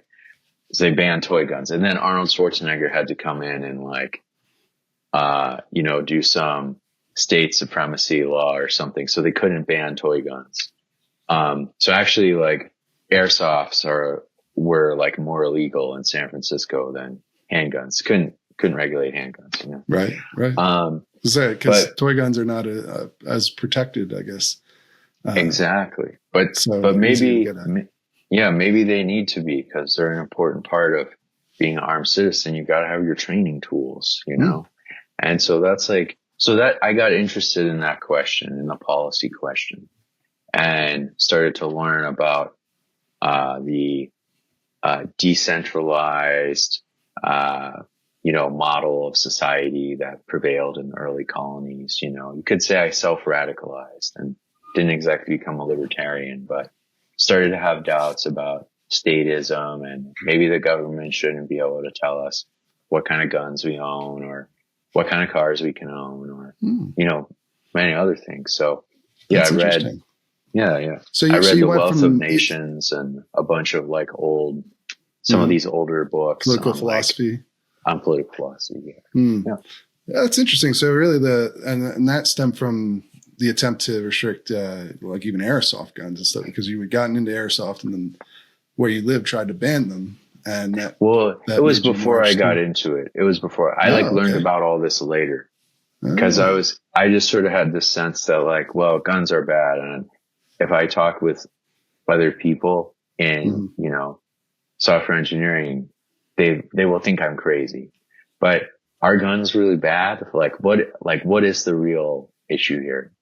So they banned toy guns. And then Arnold Schwarzenegger had to come in and like, do some state supremacy law or something. So they couldn't ban toy guns. So actually like airsofts were like more illegal in San Francisco than handguns. Couldn't regulate handguns, Right. Because toy guns are not as protected, I guess. Exactly. But maybe they need to be, because they're an important part of being an armed citizen. You got to have your training tools, And so that I got interested in that question, in the policy question, and started to learn about the decentralized, model of society that prevailed in the early colonies. You could say I self-radicalized and didn't exactly become a libertarian, but started to have doubts about statism, and maybe the government shouldn't be able to tell us what kind of guns we own or what kind of cars we can own, or, many other things. So yeah, I read, So I read The Wealth of Nations and a bunch of like some of these older books. Political philosophy. On political philosophy. Yeah, that's interesting. So really and that stemmed from the attempt to restrict like even airsoft guns and stuff, because you had gotten into airsoft and then where you lived tried to ban them. And it was before I got into it. It was before I learned about all this later, because I just sort of had this sense that like, well, guns are bad. And if I talk with other people in, software engineering, they will think I'm crazy. But are guns really bad? What is the real issue here?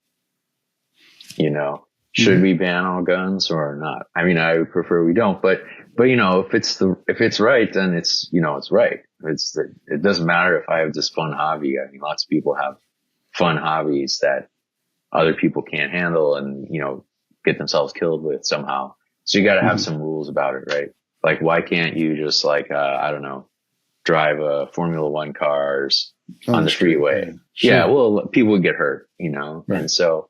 Should we ban all guns or not? I mean, I would prefer we don't, but if it's right, then it's right. It doesn't matter if I have this fun hobby. I mean, lots of people have fun hobbies that other people can't handle and, get themselves killed with somehow. So you got to have some rules about it, right? Like, why can't you just drive Formula One cars on the freeway? Sure. Yeah. Well, people would get hurt, Right. And so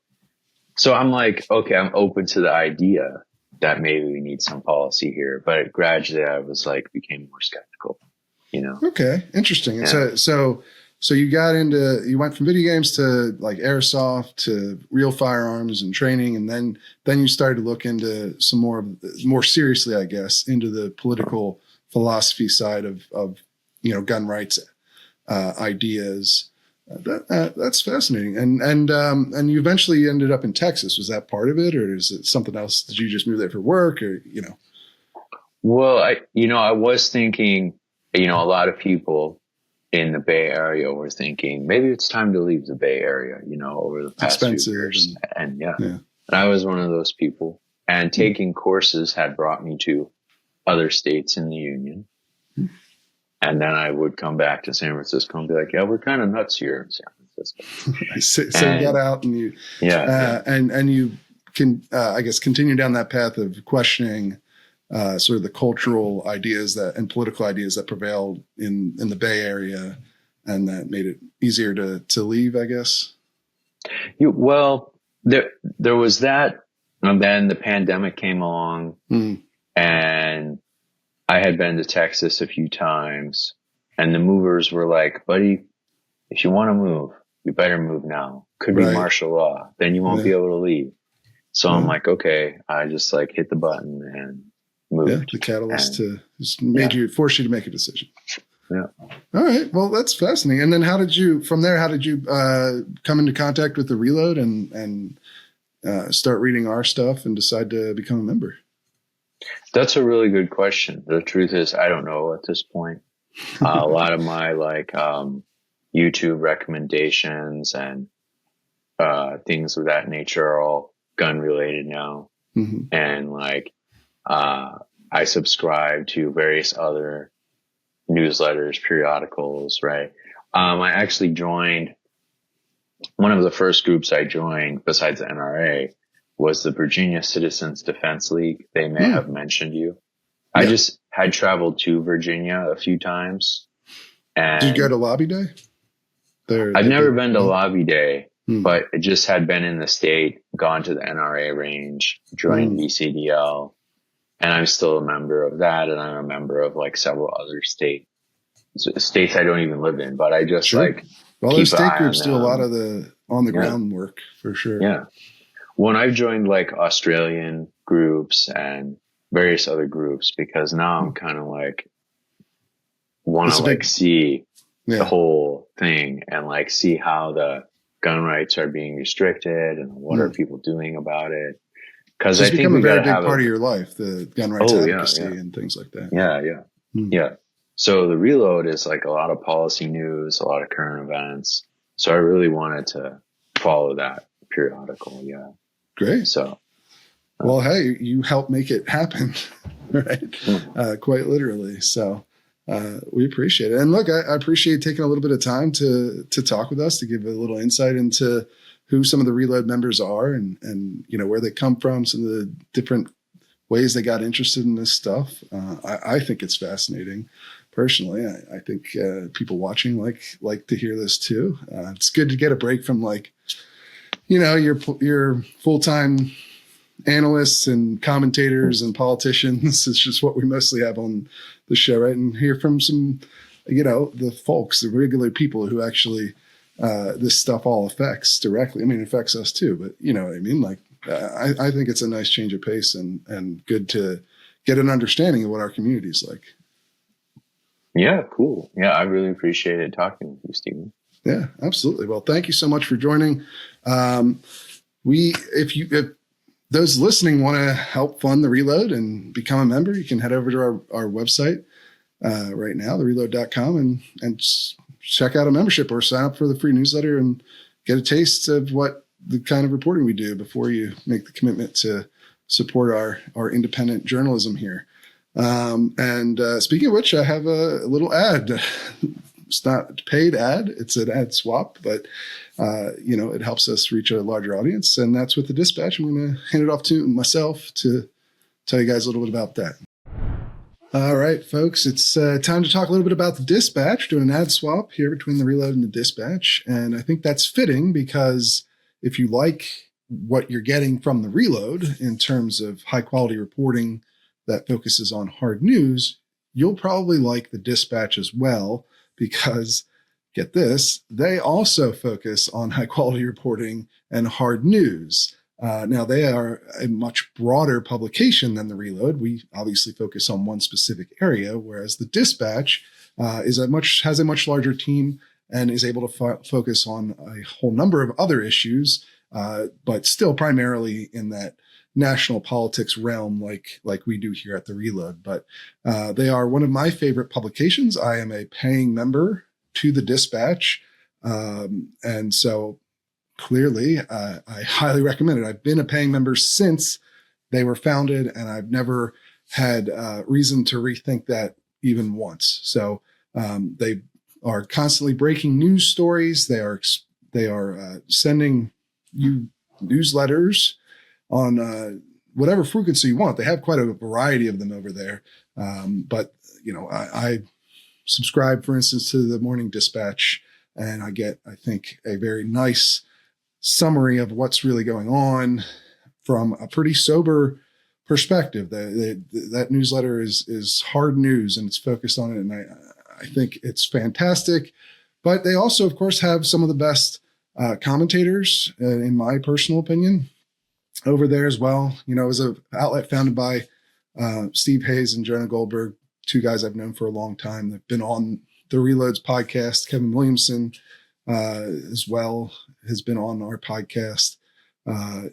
I'm like, okay, I'm open to the idea that maybe we need some policy here, but gradually I was like, became more skeptical, Okay. Interesting. Yeah. So you went from video games to like airsoft to real firearms and training. And then you started to look into some more seriously, I guess, into the political philosophy side of gun rights ideas. That's fascinating. And you eventually ended up in Texas. Was that part of it, or is it something else? Did you just move there for work, or? Well, I was thinking, a lot of people in the Bay Area were thinking maybe it's time to leave the Bay Area, over the past few years. And I was one of those people, and taking courses had brought me to other states in the Union. And then I would come back to San Francisco and be like, yeah, we're kind of nuts here in San Francisco. So you got out and you, and you can, I guess, continue down that path of questioning sort of the cultural ideas and political ideas that prevailed in the Bay Area, and that made it easier to leave, I guess. Well, there was that, and then the pandemic came along, and I had been to Texas a few times, and the movers were like, "Buddy, if you want to move, you better move now. Could be martial law. Then you won't be able to leave." So I'm like, okay, I just like hit the button and moved. Yeah, the catalyst to just force you to make a decision. Yeah. All right. Well, that's fascinating. And then how did you come into contact with the Reload and start reading our stuff and decide to become a member? That's a really good question. The truth is, I don't know at this point. A lot of my YouTube recommendations and things of that nature are all gun related now. And I subscribe to various other newsletters, periodicals, right? I actually joined one of the first groups I joined besides the NRA was the Virginia Citizens Defense League. They may have mentioned you. I just had traveled to Virginia a few times. And did you go to Lobby Day? I've never been to Lobby Day, but I just had been in the state, gone to the NRA range, joined VCDL, and I'm still a member of that. And I'm a member of several other states I don't even live in, but I just well, those state groups do a lot of the on the ground work for sure. Yeah. When I've joined Australian groups and various other groups, because now I'm kind of want to see the whole thing and see how the gun rights are being restricted and what are people doing about it. Because I think become a very big part of your life, the gun rights advocacy and things like that. Yeah. So the Reload is a lot of policy news, a lot of current events. So I really wanted to follow that periodical. Yeah. Great. So, well, hey, you helped make it happen, right? Quite literally. So we appreciate it. And look, I appreciate taking a little bit of time to talk with us, to give a little insight into who some of the Reload members are and where they come from, some of the different ways they got interested in this stuff. I think it's fascinating. Personally, I think people watching like to hear this too. It's good to get a break from your full-time analysts and commentators and politicians. It's just what we mostly have on the show, right? And hear from some, the folks, the regular people who actually this stuff all affects directly. I mean, it affects us too, but you know what I mean? I think it's a nice change of pace and good to get an understanding of what our community is like. Yeah, cool. Yeah, I really appreciated talking with you, Stephen. Yeah, absolutely. Well, thank you so much for joining. If those listening want to help fund the Reload and become a member, you can head over to our website right now, thereload.com, and check out a membership or sign up for the free newsletter and get a taste of what the kind of reporting we do before you make the commitment to support our independent journalism here. And speaking of which, I have a little ad. It's not a paid ad. It's an ad swap, but it helps us reach a larger audience. And that's with the Dispatch. I'm going to hand it off to myself to tell you guys a little bit about that. All right, folks, it's time to talk a little bit about the Dispatch, doing an ad swap here between the Reload and the Dispatch. And I think that's fitting because if you like what you're getting from the Reload in terms of high quality reporting that focuses on hard news, you'll probably like the Dispatch as well, because get this, they also focus on high quality reporting and hard news. Now they are a much broader publication than the Reload. We obviously focus on one specific area, whereas the Dispatch has a much larger team and is able to focus on a whole number of other issues, but still primarily in that national politics realm like we do here at the Reload. But they are one of my favorite publications. I am a paying member to the Dispatch. And so clearly I highly recommend it. I've been a paying member since they were founded, and I've never had reason to rethink that even once. So they are constantly breaking news stories. They They are sending you newsletters on whatever frequency you want. They have quite a variety of them over there. But, I subscribe, for instance, to the Morning Dispatch, and I get, I think, a very nice summary of what's really going on from a pretty sober perspective. That newsletter is hard news, and it's focused on it. And I think it's fantastic. But they also, of course, have some of the best commentators, in my personal opinion, over there as well. It was an outlet founded by Steve Hayes and Jonah Goldberg, two guys I've known for a long time. They've been on the Reloads podcast. Kevin Williamson as well has been on our podcast.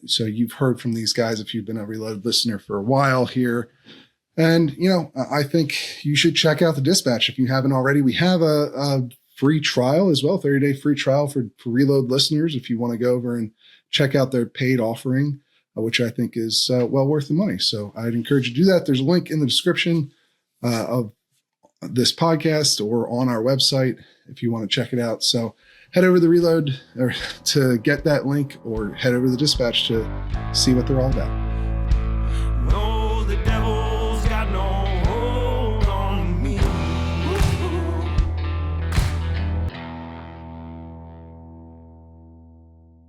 So you've heard from these guys if you've been a Reload listener for a while here. And, I think you should check out the Dispatch if you haven't already. We have a free trial as well, 30-day free trial for Reload listeners if you want to go over and check out their paid offering, which I think is well worth the money. So I'd encourage you to do that. There's a link in the description of this podcast or on our website if you want to check it out. So head over to the Reload or to get that link, or head over to the Dispatch to see what they're all about. No, the devil's got no